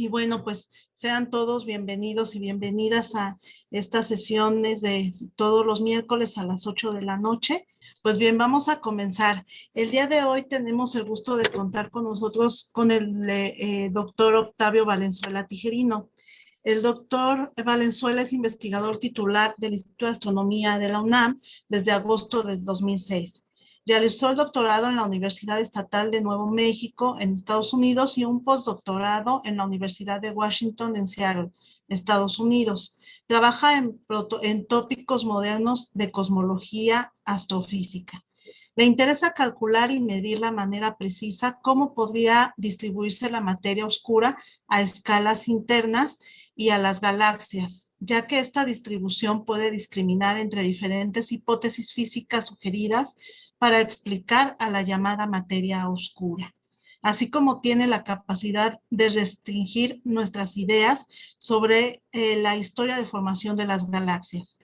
Y bueno, pues sean todos bienvenidos y bienvenidas a estas sesiones de todos los miércoles a las 8 de la noche. Pues bien, vamos a comenzar. El día de hoy tenemos el gusto de contar con nosotros con el doctor Octavio Valenzuela Tijerino. El doctor Valenzuela es investigador titular del Instituto de Astronomía de la UNAM desde agosto del 2006. Realizó el doctorado en la Universidad Estatal de Nuevo México en Estados Unidos y un postdoctorado en la Universidad de Washington en Seattle, Estados Unidos. Trabaja en tópicos modernos de cosmología astrofísica. Le interesa calcular y medir de manera precisa cómo podría distribuirse la materia oscura a escalas internas y a las galaxias, ya que esta distribución puede discriminar entre diferentes hipótesis físicas sugeridas para explicar a la llamada materia oscura, así como tiene la capacidad de restringir nuestras ideas sobre la historia de formación de las galaxias.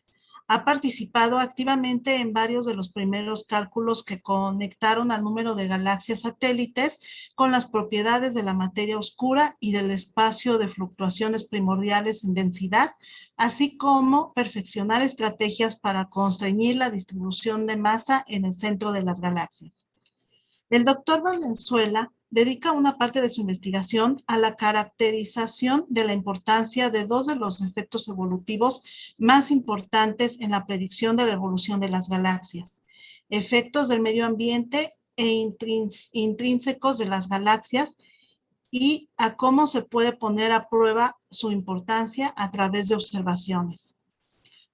Ha participado activamente en varios de los primeros cálculos que conectaron al número de galaxias satélites con las propiedades de la materia oscura y del espacio de fluctuaciones primordiales en densidad, así como perfeccionar estrategias para constreñir la distribución de masa en el centro de las galaxias. El doctor Valenzuela dedica una parte de su investigación a la caracterización de la importancia de dos de los efectos evolutivos más importantes en la predicción de la evolución de las galaxias: efectos del medio ambiente e intrínsecos de las galaxias, y a cómo se puede poner a prueba su importancia a través de observaciones.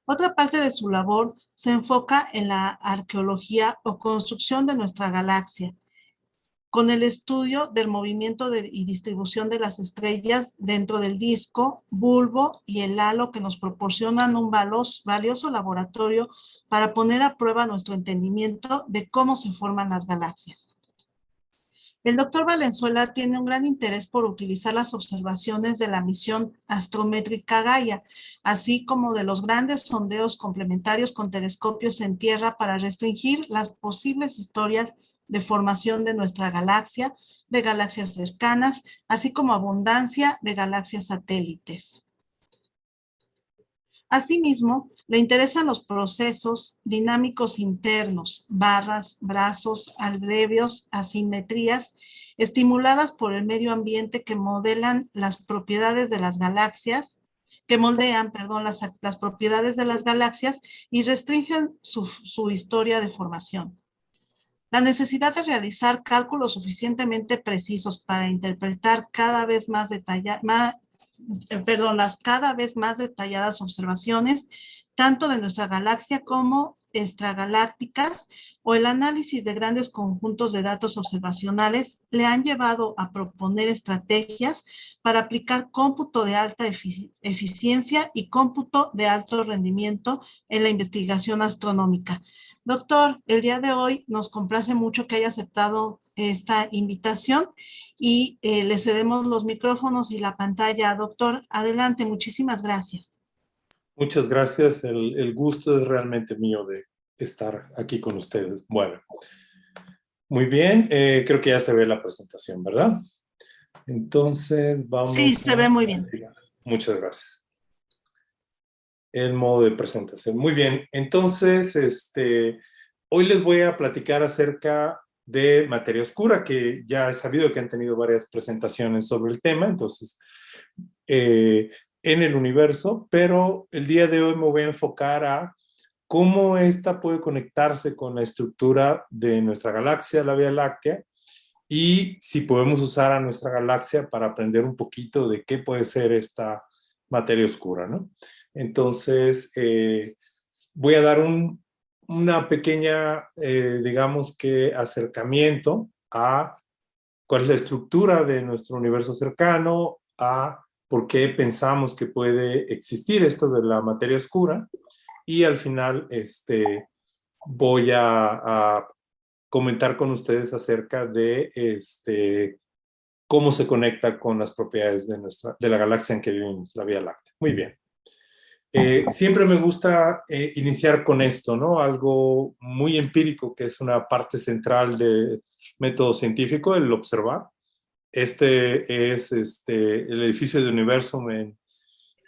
Otra parte de su labor se enfoca en la arqueología o construcción de nuestra galaxia, con el estudio del movimiento y distribución de las estrellas dentro del disco, bulbo y el halo, que nos proporcionan un valioso laboratorio para poner a prueba nuestro entendimiento de cómo se forman las galaxias. El doctor Valenzuela tiene un gran interés por utilizar las observaciones de la misión astrométrica Gaia, así como de los grandes sondeos complementarios con telescopios en tierra para restringir las posibles historias de formación de nuestra galaxia, de galaxias cercanas, así como abundancia de galaxias satélites. Asimismo, le interesan los procesos dinámicos internos, barras, brazos, abrevios, asimetrías, estimuladas por el medio ambiente que modelan las propiedades de las galaxias, que moldean, perdón, las propiedades de las galaxias y restringen su historia de formación. La necesidad de realizar cálculos suficientemente precisos para interpretar las cada vez más detalladas observaciones, tanto de nuestra galaxia como extragalácticas, o el análisis de grandes conjuntos de datos observacionales, le han llevado a proponer estrategias para aplicar cómputo de alta eficiencia y cómputo de alto rendimiento en la investigación astronómica. Doctor, el día de hoy nos complace mucho que haya aceptado esta invitación y le cedemos los micrófonos y la pantalla. Doctor, adelante, muchísimas gracias. Muchas gracias, el gusto es realmente mío de estar aquí con ustedes. Bueno, muy bien, creo que ya se ve la presentación, ¿verdad? Entonces vamos. Sí, se ve muy bien. Muchas gracias. El modo de presentación. Muy bien, entonces hoy les voy a platicar acerca de materia oscura, que ya he sabido que han tenido varias presentaciones sobre el tema, entonces en el universo, pero el día de hoy me voy a enfocar a cómo esta puede conectarse con la estructura de nuestra galaxia, la Vía Láctea, y si podemos usar a nuestra galaxia para aprender un poquito de qué puede ser esta materia oscura, ¿no? Entonces, voy a dar una pequeña, digamos que, acercamiento a cuál es la estructura de nuestro universo cercano, a por qué pensamos que puede existir esto de la materia oscura, y al final voy a comentar con ustedes acerca de cómo se conecta con las propiedades de la galaxia en que vivimos, la Vía Láctea. Muy bien. Siempre me gusta iniciar con esto, ¿no? Algo muy empírico, que es una parte central del método científico, el observar. Este es el edificio de Universum en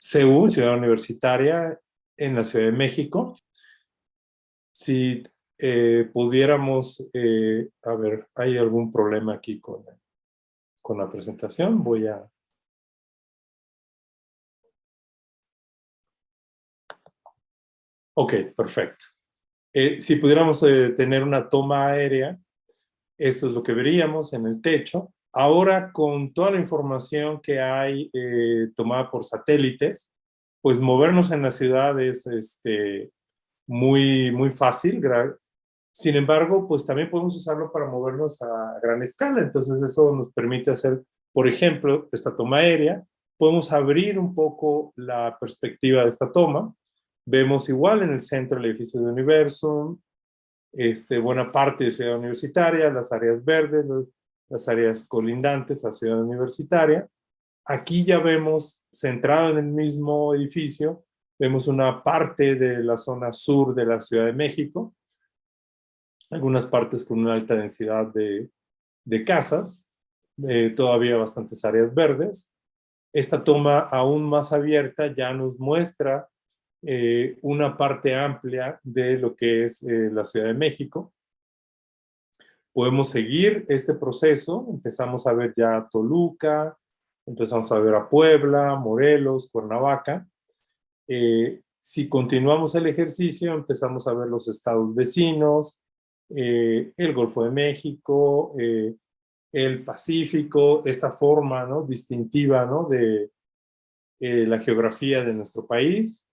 CU, Ciudad Universitaria, en la Ciudad de México. Si pudiéramos, a ver, ¿hay algún problema aquí con la presentación? Voy a... Ok, perfecto. Si pudiéramos tener una toma aérea, esto es lo que veríamos en el techo. Ahora, con toda la información que hay tomada por satélites, pues movernos en la ciudad es muy, muy fácil. Sin embargo, pues también podemos usarlo para movernos a gran escala. Entonces eso nos permite hacer, por ejemplo, esta toma aérea. Podemos abrir un poco la perspectiva de esta toma. Vemos igual en el centro el edificio de Universum, buena parte de Ciudad Universitaria, las áreas verdes, las áreas colindantes a Ciudad Universitaria. Aquí ya vemos, centrado en el mismo edificio, vemos una parte de la zona sur de la Ciudad de México, algunas partes con una alta densidad de casas, todavía bastantes áreas verdes. Esta toma aún más abierta ya nos muestra una parte amplia de lo que es la Ciudad de México. Podemos seguir este proceso, empezamos a ver ya Toluca, empezamos a ver a Puebla, Morelos, Cuernavaca. Si continuamos el ejercicio, empezamos a ver los estados vecinos, el Golfo de México, el Pacífico, esta forma, ¿no?, distintiva, ¿no?, de la geografía de nuestro país.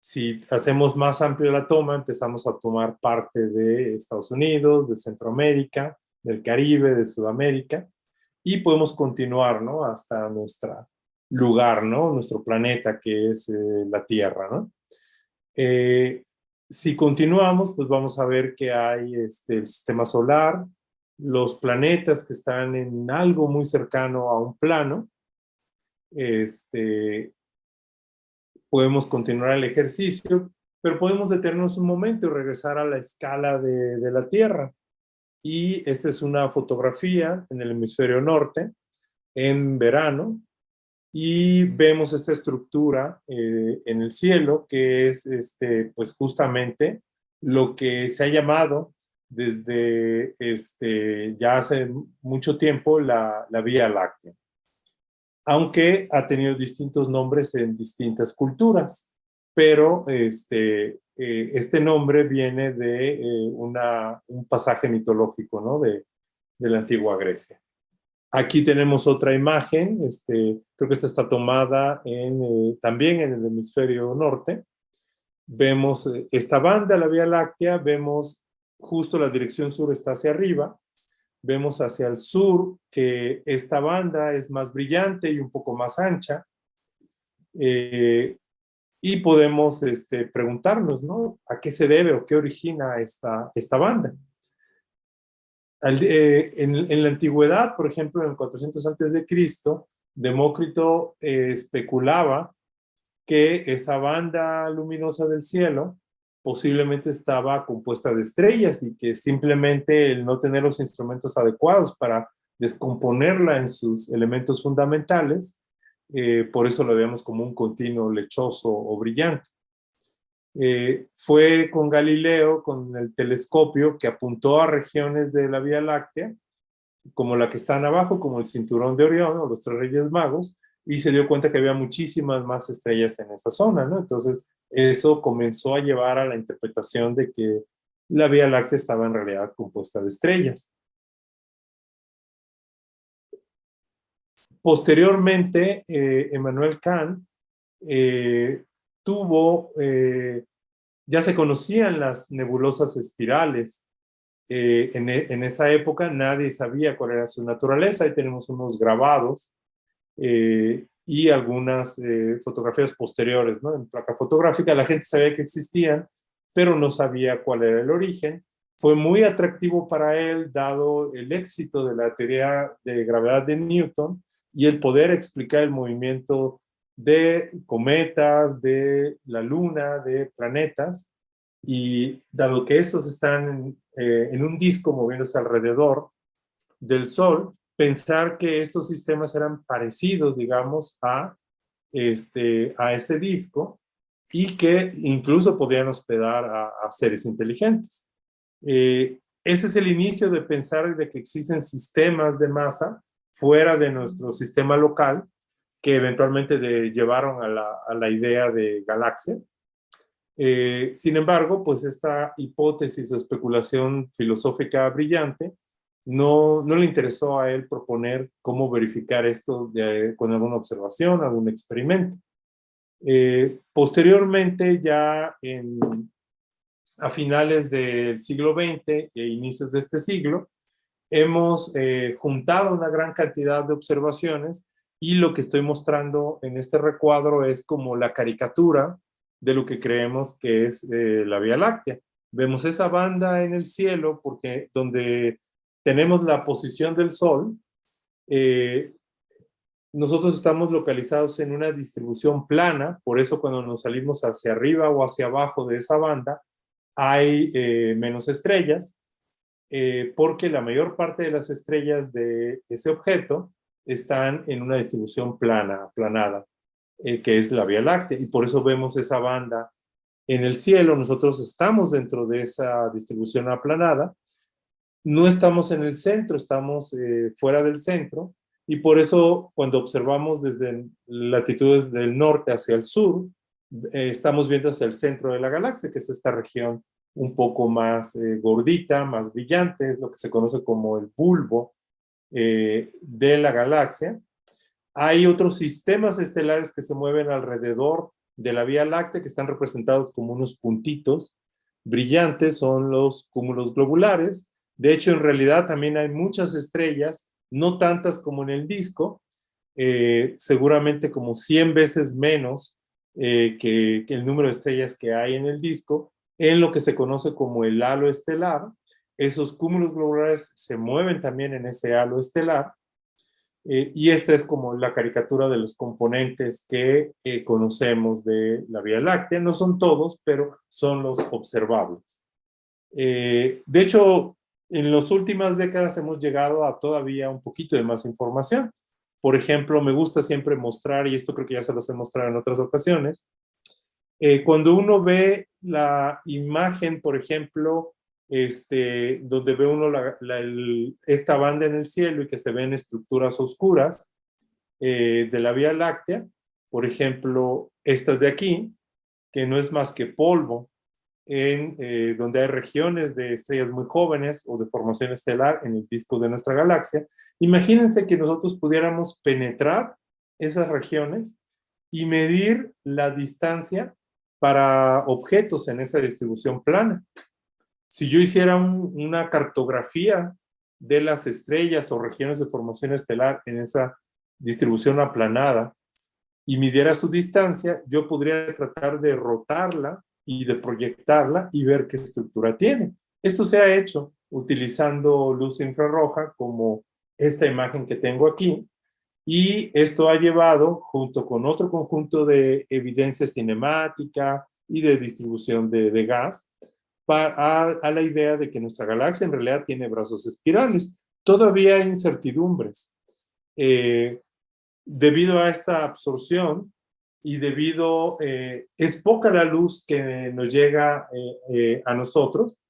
Si hacemos más amplia la toma, empezamos a tomar parte de Estados Unidos, de Centroamérica, del Caribe, de Sudamérica, y podemos continuar, ¿no?, hasta nuestro lugar, ¿no?, nuestro planeta, que es la Tierra, ¿no? Si continuamos, pues vamos a ver que hay el sistema solar, los planetas que están en algo muy cercano a un plano. Podemos continuar el ejercicio, pero podemos detenernos un momento y regresar a la escala de la Tierra. Y esta es una fotografía en el hemisferio norte, en verano, y vemos esta estructura en el cielo, que es pues justamente lo que se ha llamado desde ya hace mucho tiempo la Vía Láctea, aunque ha tenido distintos nombres en distintas culturas, pero este nombre viene de un pasaje mitológico, ¿no?, de la antigua Grecia. Aquí tenemos otra imagen, creo que esta está tomada también en el hemisferio norte. Vemos esta banda, la Vía Láctea, vemos justo la dirección sur está hacia arriba, vemos hacia el sur que esta banda es más brillante y un poco más ancha, y podemos preguntarnos, ¿no?, ¿a qué se debe o qué origina esta banda? En la antigüedad, por ejemplo, en el 400 a.C., Demócrito especulaba que esa banda luminosa del cielo posiblemente estaba compuesta de estrellas y que simplemente el no tener los instrumentos adecuados para descomponerla en sus elementos fundamentales, por eso lo veíamos como un continuo lechoso o brillante. Fue con Galileo, con el telescopio, que apuntó a regiones de la Vía Láctea, como la que están abajo, como el cinturón de Orión o los tres Reyes Magos, y se dio cuenta que había muchísimas más estrellas en esa zona, ¿no? Entonces, eso comenzó a llevar a la interpretación de que la Vía Láctea estaba en realidad compuesta de estrellas. Posteriormente, Immanuel Kant ya se conocían las nebulosas espirales. En esa época nadie sabía cuál era su naturaleza. Ahí tenemos unos grabados y algunas fotografías posteriores, ¿no?, en placa fotográfica. La gente sabía que existían, pero no sabía cuál era el origen. Fue muy atractivo para él, dado el éxito de la teoría de gravedad de Newton y el poder explicar el movimiento de cometas, de la luna, de planetas. Y dado que estos están en un disco moviéndose alrededor del Sol, pensar que estos sistemas eran parecidos, digamos, a ese disco y que incluso podían hospedar a seres inteligentes. Ese es el inicio de pensar de que existen sistemas de masa fuera de nuestro sistema local que eventualmente llevaron a la idea de galaxia. Sin embargo, pues esta hipótesis o especulación filosófica brillante no le interesó a él proponer cómo verificar esto con alguna observación, algún experimento. Posteriormente, ya a finales del siglo XX e inicios de este siglo, hemos juntado una gran cantidad de observaciones y lo que estoy mostrando en este recuadro es como la caricatura de lo que creemos que es la Vía Láctea. Vemos esa banda en el cielo porque donde tenemos la posición del Sol, nosotros estamos localizados en una distribución plana, por eso cuando nos salimos hacia arriba o hacia abajo de esa banda, hay menos estrellas, porque la mayor parte de las estrellas de ese objeto están en una distribución aplanada, que es la Vía Láctea, y por eso vemos esa banda en el cielo. Nosotros estamos dentro de esa distribución aplanada, no estamos en el centro, estamos fuera del centro, y por eso cuando observamos desde latitudes del norte hacia el sur, estamos viendo hacia el centro de la galaxia, que es esta región un poco más gordita, más brillante, es lo que se conoce como el bulbo de la galaxia. Hay otros sistemas estelares que se mueven alrededor de la Vía Láctea, que están representados como unos puntitos brillantes, son los cúmulos globulares. De hecho, en realidad también hay muchas estrellas, no tantas como en el disco, seguramente como 100 veces menos que el número de estrellas que hay en el disco, en lo que se conoce como el halo estelar. Esos cúmulos globulares se mueven también en ese halo estelar, y esta es como la caricatura de los componentes que conocemos de la Vía Láctea. No son todos, pero son los observables. De hecho, en las últimas décadas hemos llegado a todavía un poquito de más información. Por ejemplo, me gusta siempre mostrar, y esto creo que ya se los he mostrado en otras ocasiones, cuando uno ve la imagen, por ejemplo, donde ve uno esta banda en el cielo y que se ven estructuras oscuras de la Vía Láctea, por ejemplo, estas de aquí, que no es más que polvo, donde hay regiones de estrellas muy jóvenes o de formación estelar en el disco de nuestra galaxia. Imagínense que nosotros pudiéramos penetrar esas regiones y medir la distancia para objetos en esa distribución plana. Si yo hiciera una cartografía de las estrellas o regiones de formación estelar en esa distribución aplanada y midiera su distancia, yo podría tratar de rotarla y de proyectarla y ver qué estructura tiene. Esto se ha hecho utilizando luz infrarroja como esta imagen que tengo aquí, y esto ha llevado, junto con otro conjunto de evidencia cinemática y de distribución de gas, a la idea de que nuestra galaxia en realidad tiene brazos espirales. Todavía hay incertidumbres. Debido a esta absorción y es poca la luz que nos llega a nosotros,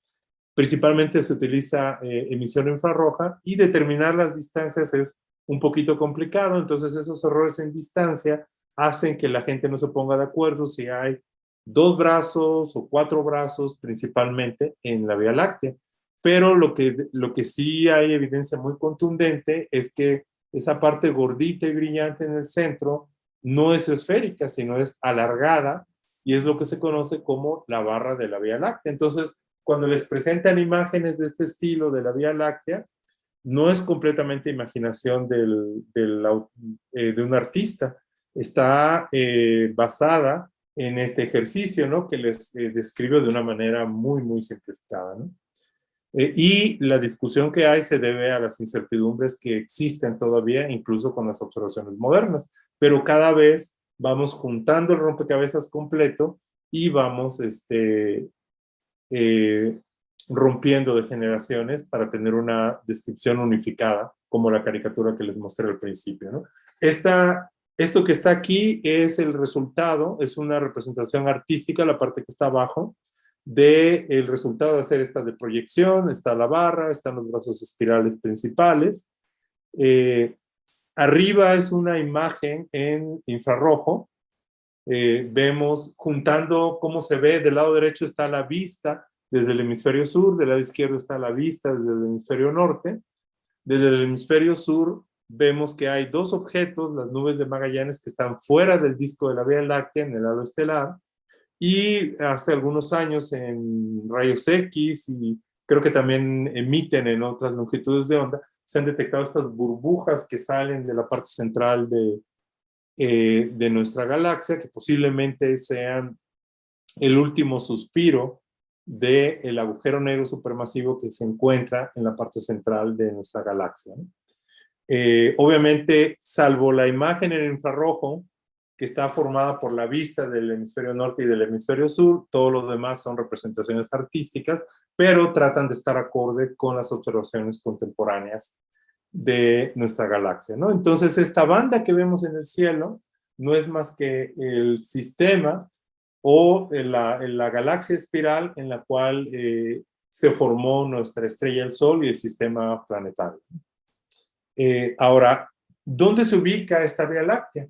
principalmente se utiliza emisión infrarroja, y determinar las distancias es un poquito complicado. Entonces esos errores en distancia hacen que la gente no se ponga de acuerdo si hay 2 brazos o 4 brazos principalmente en la Vía Láctea. Pero lo que sí hay evidencia muy contundente es que esa parte gordita y brillante en el centro no es esférica, sino es alargada, y es lo que se conoce como la barra de la Vía Láctea. Entonces, cuando les presentan imágenes de este estilo de la Vía Láctea, no es completamente imaginación de un artista, está basada en este ejercicio, ¿no?, que les describo de una manera muy, muy simplificada, ¿no? Y la discusión que hay se debe a las incertidumbres que existen todavía, incluso con las observaciones modernas, pero cada vez vamos juntando el rompecabezas completo y vamos rompiendo de generaciones para tener una descripción unificada, como la caricatura que les mostré al principio, ¿no? Esto que está aquí es el resultado, es una representación artística, la parte que está abajo, del resultado de hacer esta de proyección. Está la barra, están los brazos espirales principales. Arriba es una imagen en infrarrojo. Vemos juntando cómo se ve. Del lado derecho está la vista desde el hemisferio sur, del lado izquierdo está la vista desde el hemisferio norte. Desde el hemisferio sur vemos que hay dos objetos, las nubes de Magallanes, que están fuera del disco de la Vía Láctea, en el halo estelar, y hace algunos años en rayos X, y creo que también emiten en otras longitudes de onda, se han detectado estas burbujas que salen de la parte central de nuestra galaxia, que posiblemente sean el último suspiro del agujero negro supermasivo que se encuentra en la parte central de nuestra galaxia, ¿no? Obviamente, salvo la imagen en infrarrojo, que está formada por la vista del hemisferio norte y del hemisferio sur, todo lo demás son representaciones artísticas, pero tratan de estar acorde con las observaciones contemporáneas de nuestra galaxia, ¿no? Entonces, esta banda que vemos en el cielo no es más que el sistema o la galaxia espiral en la cual se formó nuestra estrella, el Sol, y el sistema planetario. Ahora, ¿dónde se ubica esta Vía Láctea?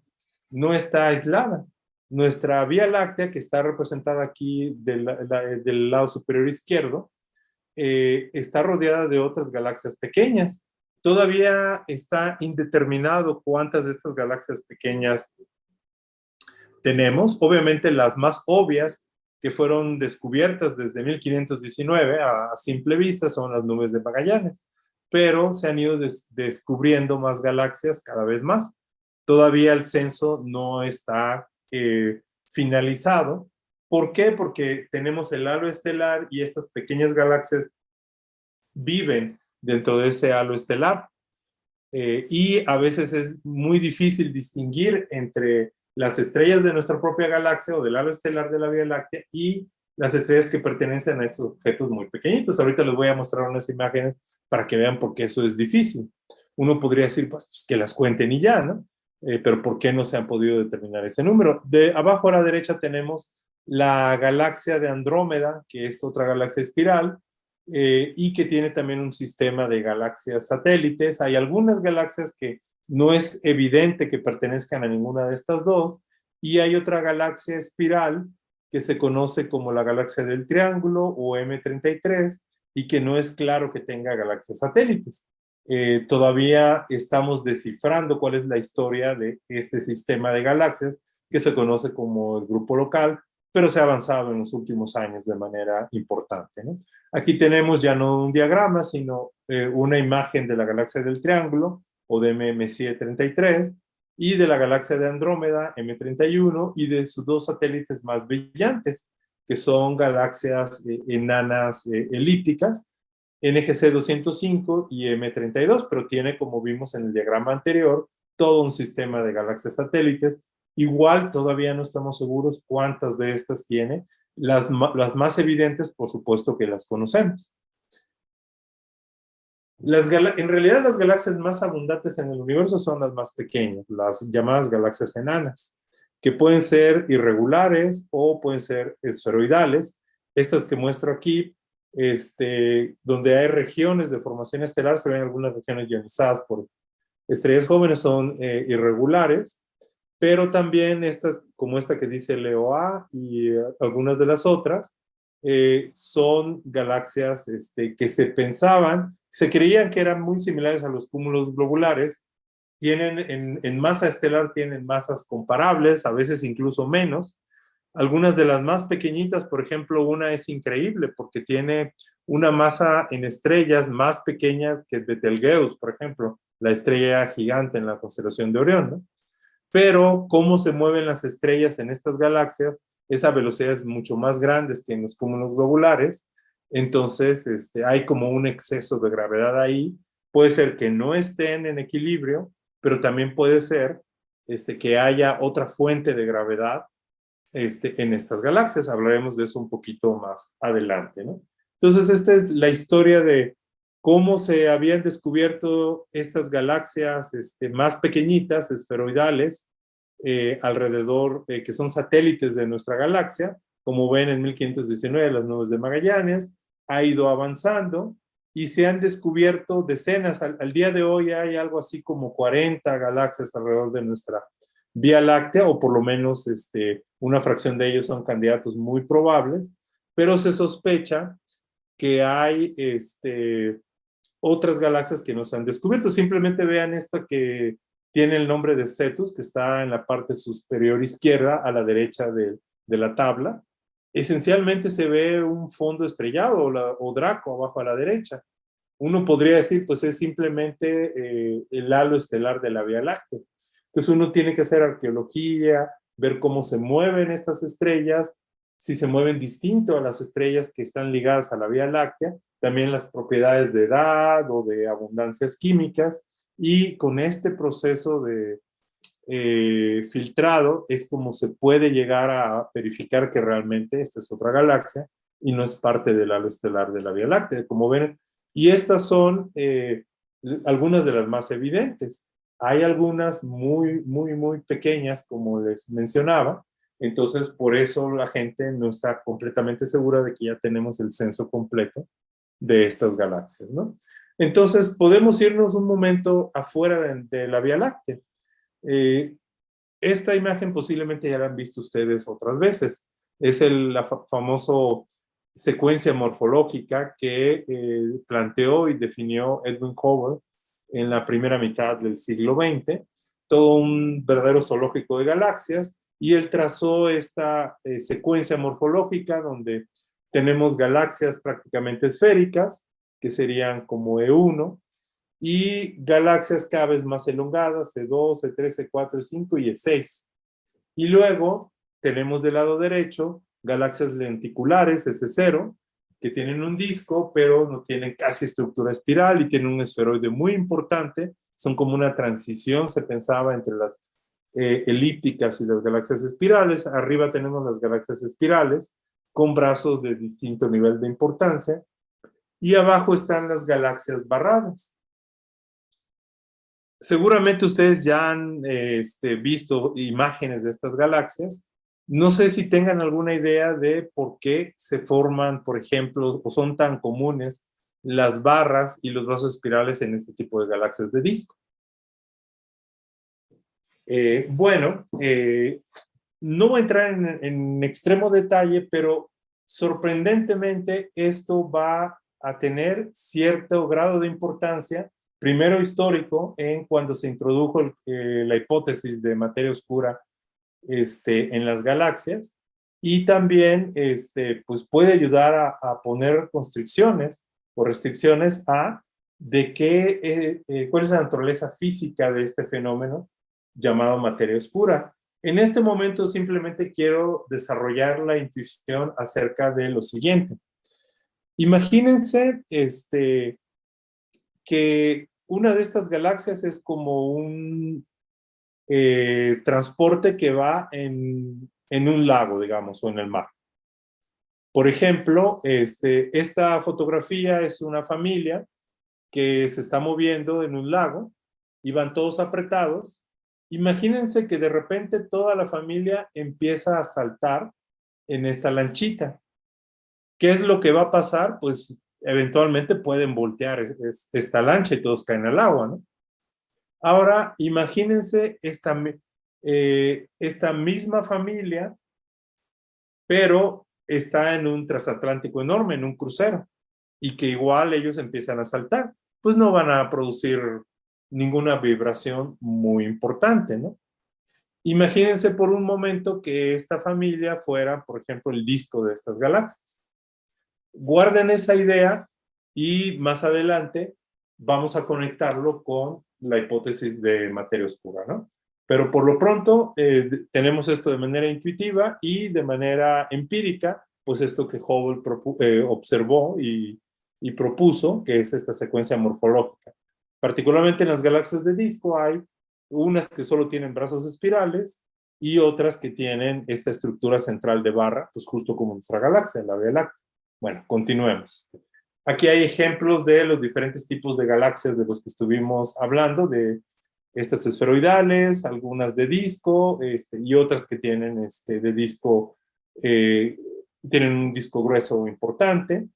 No está aislada. Nuestra Vía Láctea, que está representada aquí del lado superior izquierdo, está rodeada de otras galaxias pequeñas. Todavía está indeterminado cuántas de estas galaxias pequeñas tenemos. Obviamente las más obvias que fueron descubiertas desde 1519 a simple vista son las nubes de Magallanes, pero se han ido descubriendo más galaxias cada vez más. Todavía el censo no está finalizado. ¿Por qué? Porque tenemos el halo estelar y estas pequeñas galaxias viven dentro de ese halo estelar. Y a veces es muy difícil distinguir entre las estrellas de nuestra propia galaxia o del halo estelar de la Vía Láctea y las estrellas que pertenecen a estos objetos muy pequeñitos. Ahorita les voy a mostrar unas imágenes para que vean por qué eso es difícil. Uno podría decir, pues que las cuenten y ya, ¿no? Pero ¿por qué no se han podido determinar ese número? De abajo a la derecha tenemos la galaxia de Andrómeda, que es otra galaxia espiral, y que tiene también un sistema de galaxias satélites. Hay algunas galaxias que no es evidente que pertenezcan a ninguna de estas dos, y hay otra galaxia espiral que se conoce como la galaxia del Triángulo o M33, y que no es claro que tenga galaxias satélites. Todavía estamos descifrando cuál es la historia de este sistema de galaxias que se conoce como el grupo local, pero se ha avanzado en los últimos años de manera importante, ¿no? Aquí tenemos ya no un diagrama, sino una imagen de la galaxia del Triángulo, o de Messier 33, y de la galaxia de Andrómeda, M31, y de sus dos satélites más brillantes, que son galaxias enanas elípticas, NGC 205 y M32, pero tiene, como vimos en el diagrama anterior, todo un sistema de galaxias satélites. Igual todavía no estamos seguros cuántas de estas tiene. Las más evidentes, por supuesto que las conocemos. En realidad las galaxias más abundantes en el universo son las más pequeñas, las llamadas galaxias enanas, que pueden ser irregulares o pueden ser esferoidales. Estas que muestro aquí, donde hay regiones de formación estelar, se ven algunas regiones ionizadas por estrellas jóvenes, son irregulares, pero también estas, como esta que dice Leo A y algunas de las otras, son galaxias que se pensaban, se creían que eran muy similares a los cúmulos globulares. Tienen en masa estelar, tienen masas comparables, a veces incluso menos. Algunas de las más pequeñitas, por ejemplo, una es increíble porque tiene una masa en estrellas más pequeña que Betelgeuse, por ejemplo, la estrella gigante en la constelación de Orión, ¿no? Pero cómo se mueven las estrellas en estas galaxias, esa velocidad es mucho más grande que en los cúmulos globulares. Entonces hay como un exceso de gravedad ahí. Puede ser que no estén en equilibrio, pero también puede ser que haya otra fuente de gravedad en estas galaxias. Hablaremos de eso un poquito más adelante, ¿no? Entonces, esta es la historia de cómo se habían descubierto estas galaxias más pequeñitas, esferoidales, alrededor, que son satélites de nuestra galaxia. Como ven, en 1519 las nubes de Magallanes ha ido avanzando y se han descubierto decenas. Al día de hoy hay algo así como 40 galaxias alrededor de nuestra Vía Láctea, o por lo menos una fracción de ellos son candidatos muy probables, pero se sospecha que hay otras galaxias que no se han descubierto. Simplemente vean esta que tiene el nombre de Cetus, que está en la parte superior izquierda a la derecha de la tabla. Esencialmente se ve un fondo estrellado o Draco abajo a la derecha. Uno podría decir, pues es simplemente el halo estelar de la Vía Láctea. Entonces uno tiene que hacer arqueología, ver cómo se mueven estas estrellas, si se mueven distinto a las estrellas que están ligadas a la Vía Láctea, también las propiedades de edad o de abundancias químicas, y con este proceso de filtrado es como se puede llegar a verificar que realmente esta es otra galaxia y no es parte del halo estelar de la Vía Láctea, como ven. Y estas son algunas de las más evidentes. Hay algunas muy pequeñas, como les mencionaba. Entonces, por eso la gente no está completamente segura de que ya tenemos el censo completo de estas galaxias, ¿no? Entonces, podemos irnos un momento afuera de la Vía Láctea. Esta imagen posiblemente ya la han visto ustedes otras veces. Es la famosa secuencia morfológica que planteó y definió Edwin Hubble en la primera mitad del siglo XX, todo un verdadero zoológico de galaxias, y él trazó esta secuencia morfológica donde tenemos galaxias prácticamente esféricas, que serían como E1, y galaxias cada vez más elongadas, E2, E3, E4, E5 y E6. Y luego tenemos del lado derecho galaxias lenticulares, S0, que tienen un disco, pero no tienen casi estructura espiral y tienen un esferoide muy importante. Son como una transición, se pensaba, entre las elípticas y las galaxias espirales. Arriba tenemos las galaxias espirales, con brazos de distinto nivel de importancia. Y abajo están las galaxias barradas. Seguramente ustedes ya han visto imágenes de estas galaxias. No sé si tengan alguna idea de por qué se forman, por ejemplo, o son tan comunes las barras y los brazos espirales en este tipo de galaxias de disco. No voy a entrar en extremo detalle, pero sorprendentemente esto va a tener cierto grado de importancia, primero histórico, en cuando se introdujo la hipótesis de materia oscura en las galaxias, y también pues puede ayudar a poner constricciones o restricciones cuál es la naturaleza física de este fenómeno llamado materia oscura. En este momento simplemente quiero desarrollar la intuición acerca de lo siguiente. Imagínense que una de estas galaxias es como un transporte que va en un lago, digamos, o en el mar. Por ejemplo, esta fotografía es una familia que se está moviendo en un lago y van todos apretados. Imagínense que de repente toda la familia empieza a saltar en esta lanchita. ¿Qué es lo que va a pasar? Pues eventualmente pueden voltear esta lancha y todos caen al agua, ¿no? Ahora, imagínense esta misma familia, pero está en un transatlántico enorme, en un crucero, y que igual ellos empiezan a saltar. Pues no van a producir ninguna vibración muy importante, ¿no? Imagínense por un momento que esta familia fuera, por ejemplo, el disco de estas galaxias. Guarden esa idea y más adelante vamos a conectarlo con la hipótesis de materia oscura, ¿no? Pero por lo pronto tenemos esto de manera intuitiva y de manera empírica, pues esto que Hubble observó y propuso, que es esta secuencia morfológica. Particularmente en las galaxias de disco hay unas que solo tienen brazos espirales y otras que tienen esta estructura central de barra, pues justo como nuestra galaxia, la Vía Láctea. Bueno, continuemos. Aquí hay ejemplos de los diferentes tipos de galaxias de los que estuvimos hablando, de estas esferoidales, algunas de disco, y otras que tienen de disco, tienen un disco grueso importante.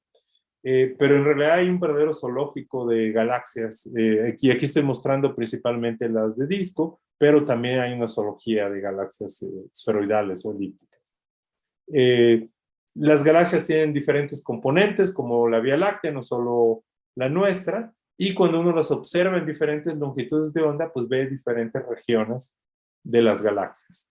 Pero en realidad hay un verdadero zoológico de galaxias. Aquí estoy mostrando principalmente las de disco, pero también hay una zoología de galaxias esferoidales o elípticas. Las galaxias tienen diferentes componentes, como la Vía Láctea, no solo la nuestra, y cuando uno las observa en diferentes longitudes de onda, pues ve diferentes regiones de las galaxias.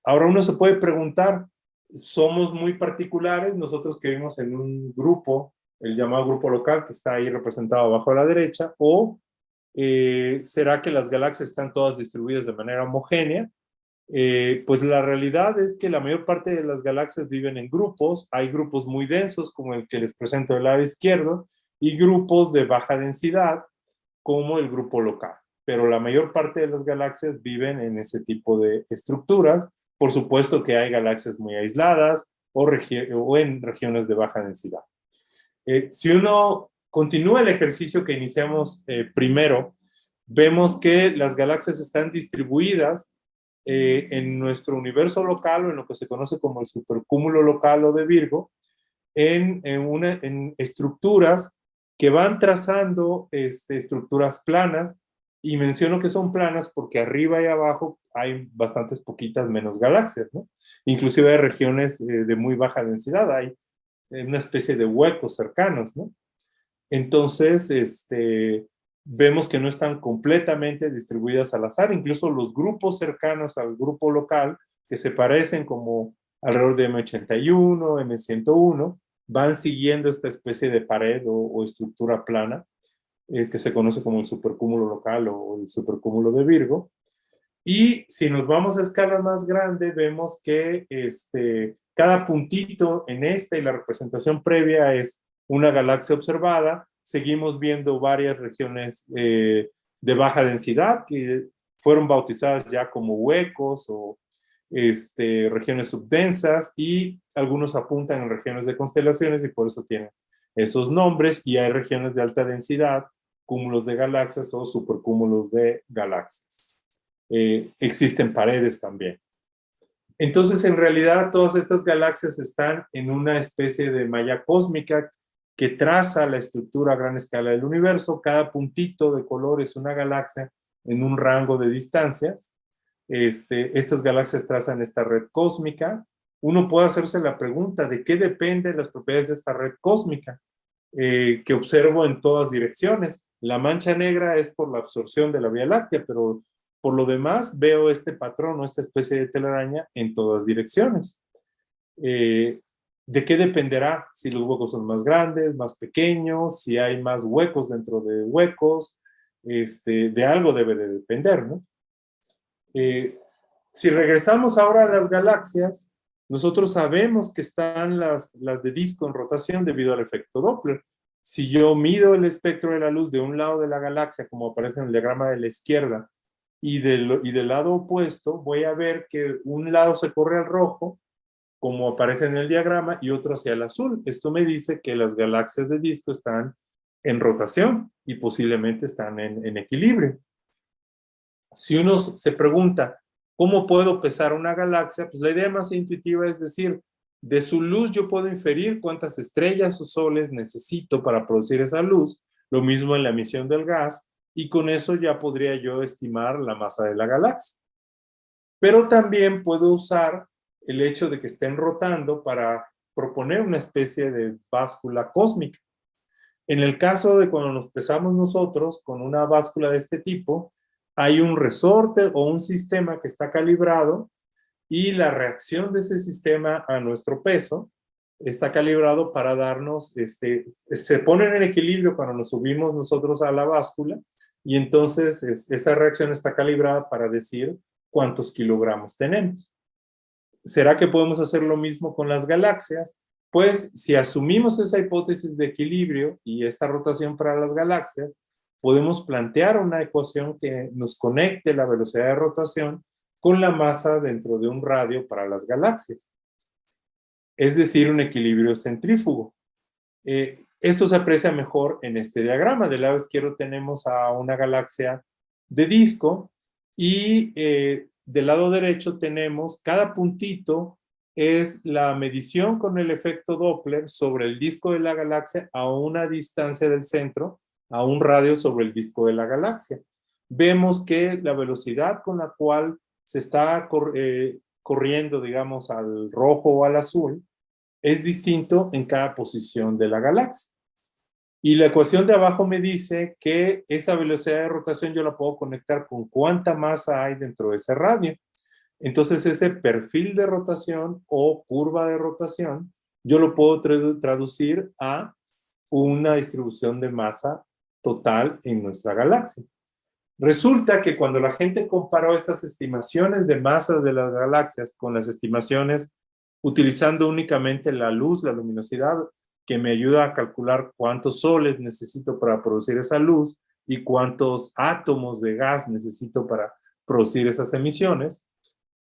Ahora uno se puede preguntar, somos muy particulares, nosotros que vivimos en un grupo, el llamado grupo local, que está ahí representado abajo a la derecha, o ¿será que las galaxias están todas distribuidas de manera homogénea? Pues la realidad es que la mayor parte de las galaxias viven en grupos. Hay grupos muy densos, como el que les presento del lado izquierdo, y grupos de baja densidad, como el grupo local. Pero la mayor parte de las galaxias viven en ese tipo de estructuras. Por supuesto que hay galaxias muy aisladas o en regiones de baja densidad. Si uno continúa el ejercicio que iniciamos primero, vemos que las galaxias están distribuidas en nuestro universo local, o en lo que se conoce como el supercúmulo local o de Virgo, en estructuras que van trazando estructuras planas, y menciono que son planas porque arriba y abajo hay bastantes poquitas menos galaxias, ¿no? Inclusive hay regiones de muy baja densidad, hay una especie de huecos cercanos, ¿no? Entonces, vemos que no están completamente distribuidas al azar. Incluso los grupos cercanos al grupo local, que se parecen como alrededor de M81, M101, van siguiendo esta especie de pared o estructura plana, que se conoce como el supercúmulo local o el supercúmulo de Virgo. Y si nos vamos a escala más grande, vemos que cada puntito en esta y la representación previa es una galaxia observada. Seguimos viendo varias regiones de baja densidad que fueron bautizadas ya como huecos o regiones subdensas, y algunos apuntan en regiones de constelaciones y por eso tienen esos nombres. Y hay regiones de alta densidad, cúmulos de galaxias o supercúmulos de galaxias. Existen paredes también. Entonces, en realidad, todas estas galaxias están en una especie de malla cósmica que traza la estructura a gran escala del universo. Cada puntito de color es una galaxia en un rango de distancias. Estas galaxias trazan esta red cósmica. Uno puede hacerse la pregunta de qué dependen las propiedades de esta red cósmica que observo en todas direcciones. La mancha negra es por la absorción de la Vía Láctea, pero por lo demás veo este patrón o esta especie de telaraña en todas direcciones. ¿De qué dependerá? Si los huecos son más grandes, más pequeños, si hay más huecos dentro de huecos, de algo debe de depender, ¿no? Si regresamos ahora a las galaxias, nosotros sabemos que están las de disco en rotación debido al efecto Doppler. Si yo mido el espectro de la luz de un lado de la galaxia, como aparece en el diagrama de la izquierda, y del lado opuesto, voy a ver que un lado se corre al rojo, como aparece en el diagrama, y otro hacia el azul. Esto me dice que las galaxias de disco están en rotación y posiblemente están en equilibrio. Si uno se pregunta, ¿cómo puedo pesar una galaxia? Pues la idea más intuitiva es decir, de su luz yo puedo inferir cuántas estrellas o soles necesito para producir esa luz, lo mismo en la emisión del gas, y con eso ya podría yo estimar la masa de la galaxia. Pero también puedo usar el hecho de que estén rotando para proponer una especie de báscula cósmica. En el caso de cuando nos pesamos nosotros con una báscula de este tipo, hay un resorte o un sistema que está calibrado, y la reacción de ese sistema a nuestro peso está calibrado para darnos, se ponen en equilibrio cuando nos subimos nosotros a la báscula, y entonces esa reacción está calibrada para decir cuántos kilogramos tenemos. ¿Será que podemos hacer lo mismo con las galaxias? Pues si asumimos esa hipótesis de equilibrio y esta rotación para las galaxias, podemos plantear una ecuación que nos conecte la velocidad de rotación con la masa dentro de un radio para las galaxias. es decir, un equilibrio centrífugo. Esto se aprecia mejor en este diagrama. Del lado izquierdo tenemos a una galaxia de disco y del lado derecho tenemos cada puntito es la medición con el efecto Doppler sobre el disco de la galaxia a una distancia del centro, a un radio sobre el disco de la galaxia. Vemos que la velocidad con la cual se está corriendo, digamos, al rojo o al azul, es distinto en cada posición de la galaxia. Y la ecuación de abajo me dice que esa velocidad de rotación yo la puedo conectar con cuánta masa hay dentro de ese radio. Entonces ese perfil de rotación o curva de rotación, yo lo puedo traducir a una distribución de masa total en nuestra galaxia. Resulta que cuando la gente comparó estas estimaciones de masas de las galaxias con las estimaciones utilizando únicamente la luz, la luminosidad, que me ayuda a calcular cuántos soles necesito para producir esa luz y cuántos átomos de gas necesito para producir esas emisiones,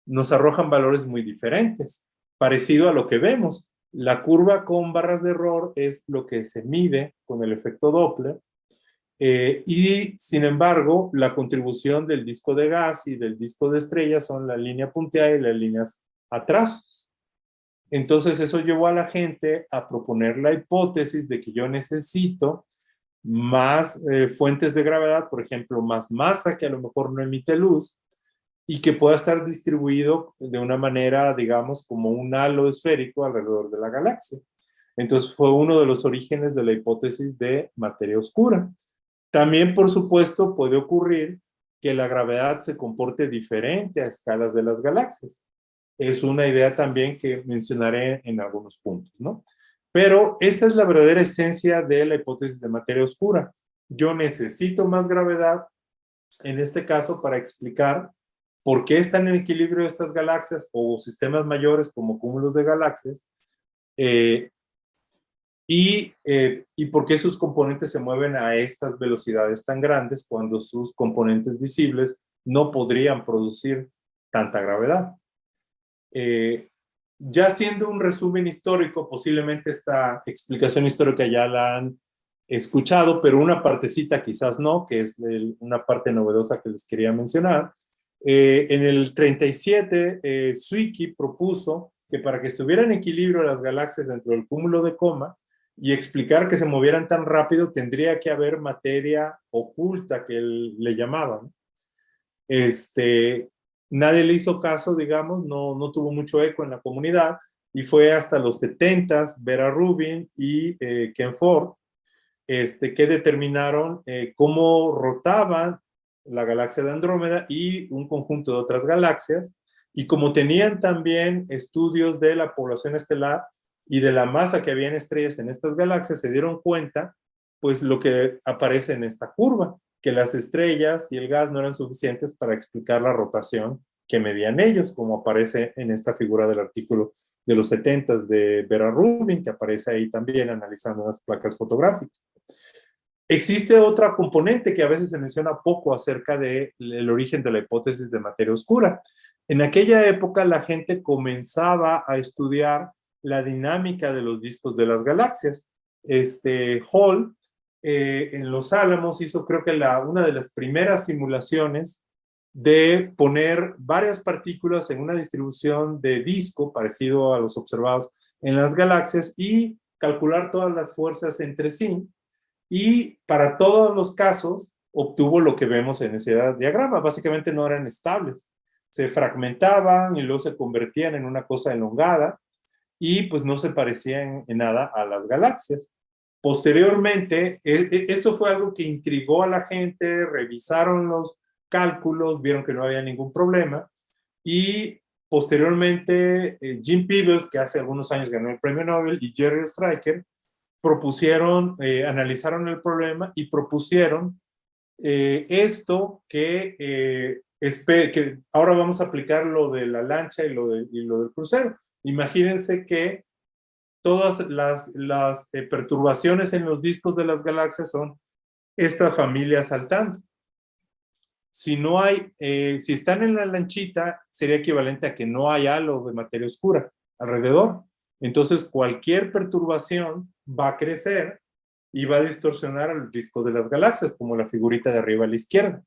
nos arrojan valores muy diferentes, parecido a lo que vemos. La curva con barras de error es lo que se mide con el efecto Doppler, y sin embargo, la contribución del disco de gas y del disco de estrella son la línea punteada y las líneas a trazos. Entonces eso llevó a la gente a proponer la hipótesis de que yo necesito más fuentes de gravedad, por ejemplo, más masa que a lo mejor no emite luz y que pueda estar distribuido de una manera, digamos, como un halo esférico alrededor de la galaxia. Entonces fue uno de los orígenes de la hipótesis de materia oscura. También, por supuesto, puede ocurrir que la gravedad se comporte diferente a escalas de las galaxias. Es una idea también que mencionaré en algunos puntos, ¿no? Pero esta es la verdadera esencia de la hipótesis de materia oscura. Yo necesito más gravedad, en este caso, para explicar por qué están en equilibrio estas galaxias o sistemas mayores como cúmulos de galaxias, y por qué sus componentes se mueven a estas velocidades tan grandes cuando sus componentes visibles no podrían producir tanta gravedad. Ya haciendo un resumen histórico, posiblemente esta explicación histórica ya la han escuchado, pero una partecita quizás no, que es una parte novedosa que les quería mencionar. En el 37, Zwicky propuso que para que estuvieran en equilibrio las galaxias dentro del cúmulo de Coma y explicar que se movieran tan rápido, tendría que haber materia oculta, que él le llamaba, ¿no? Nadie le hizo caso, digamos, no tuvo mucho eco en la comunidad, y fue hasta los 70s, Vera Rubin y Ken Ford, que determinaron cómo rotaban la galaxia de Andrómeda y un conjunto de otras galaxias, y como tenían también estudios de la población estelar y de la masa que había en estrellas en estas galaxias, se dieron cuenta, pues lo que aparece en esta curva, que las estrellas y el gas no eran suficientes para explicar la rotación que medían ellos, como aparece en esta figura del artículo de los 70s de Vera Rubin, que aparece ahí también analizando las placas fotográficas. Existe otra componente que a veces se menciona poco acerca del origen de la hipótesis de materia oscura. En aquella época la gente comenzaba a estudiar la dinámica de los discos de las galaxias. Hall en Los Álamos hizo, creo que una de las primeras simulaciones de poner varias partículas en una distribución de disco parecido a los observados en las galaxias y calcular todas las fuerzas entre sí, y para todos los casos obtuvo lo que vemos en ese diagrama. Básicamente no eran estables, se fragmentaban y luego se convertían en una cosa elongada y pues no se parecían en nada a las galaxias. Posteriormente, esto fue algo que intrigó a la gente, revisaron los cálculos, vieron que no había ningún problema, y posteriormente Jim Peebles, que hace algunos años ganó el premio Nobel, y Jerry Stryker propusieron, analizaron el problema y propusieron esto que ahora vamos a aplicar lo de la lancha y lo del crucero. Imagínense que todas las perturbaciones en los discos de las galaxias son esta familia saltando. Si no hay, si están en la lanchita, sería equivalente a que no hay halo de materia oscura alrededor. Entonces, cualquier perturbación va a crecer y va a distorsionar el disco de las galaxias, como la figurita de arriba a la izquierda.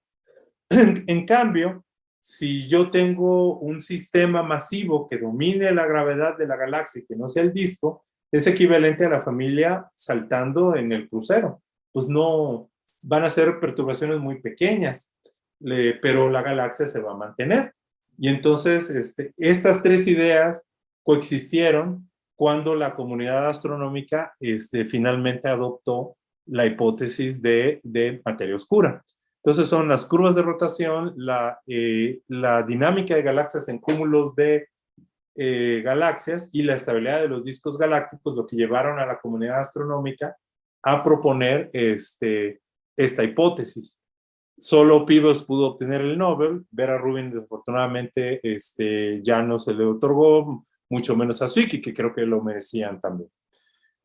En cambio, si yo tengo un sistema masivo que domine la gravedad de la galaxia y que no sea el disco, es equivalente a la familia saltando en el crucero. Pues no, van a ser perturbaciones muy pequeñas, pero la galaxia se va a mantener. Y entonces estas tres ideas coexistieron cuando la comunidad astronómica finalmente adoptó la hipótesis de materia oscura. Entonces son las curvas de rotación, la dinámica de galaxias en cúmulos de galaxias y la estabilidad de los discos galácticos lo que llevaron a la comunidad astronómica a proponer esta hipótesis. Solo Peebles pudo obtener el Nobel, Vera Rubin desafortunadamente ya no se le otorgó, mucho menos a Zwicky, que creo que lo merecían también.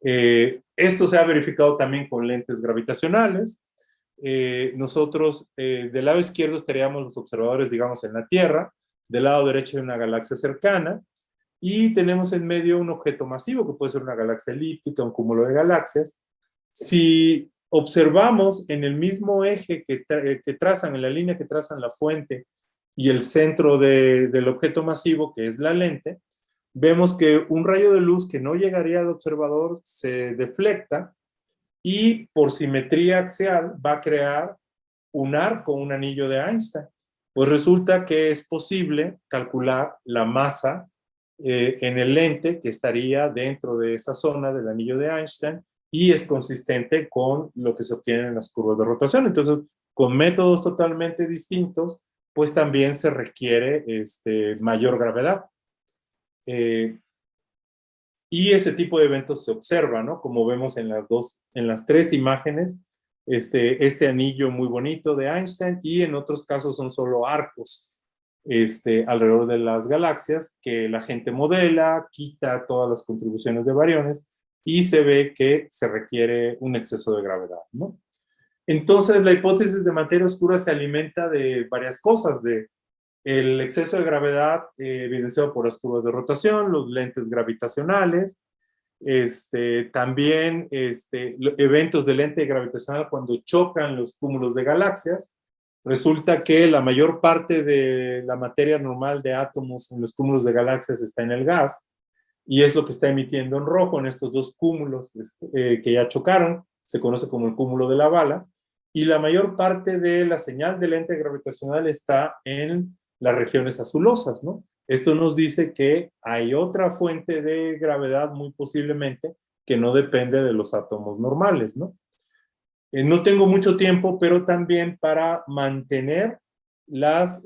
Esto se ha verificado también con lentes gravitacionales. Nosotros del lado izquierdo estaríamos los observadores, digamos, en la Tierra, del lado derecho hay una galaxia cercana, y tenemos en medio un objeto masivo, que puede ser una galaxia elíptica, un cúmulo de galaxias. Si observamos en el mismo eje que trazan, en la línea que trazan la fuente y el centro del objeto masivo, que es la lente, vemos que un rayo de luz que no llegaría al observador se deflecta y por simetría axial va a crear un arco, un anillo de Einstein. Pues resulta que es posible calcular la masa en el lente que estaría dentro de esa zona del anillo de Einstein y es consistente con lo que se obtiene en las curvas de rotación. Entonces, con métodos totalmente distintos, pues también se requiere mayor gravedad. Y ese tipo de eventos se observa, ¿no? Como vemos en las tres imágenes, este anillo muy bonito de Einstein, y en otros casos son solo arcos alrededor de las galaxias que la gente modela, quita todas las contribuciones de bariones y se ve que se requiere un exceso de gravedad, ¿no? Entonces, la hipótesis de materia oscura se alimenta de varias cosas, el exceso de gravedad evidenciado por las curvas de rotación, los lentes gravitacionales, también eventos de lente gravitacional cuando chocan los cúmulos de galaxias. Resulta que la mayor parte de la materia normal de átomos en los cúmulos de galaxias está en el gas, y es lo que está emitiendo en rojo en estos dos cúmulos que ya chocaron, se conoce como el cúmulo de la bala, y la mayor parte de la señal de lente gravitacional está en las regiones azulosas, ¿no? Esto nos dice que hay otra fuente de gravedad muy posiblemente que no depende de los átomos normales, ¿no? No tengo mucho tiempo, pero también para mantener las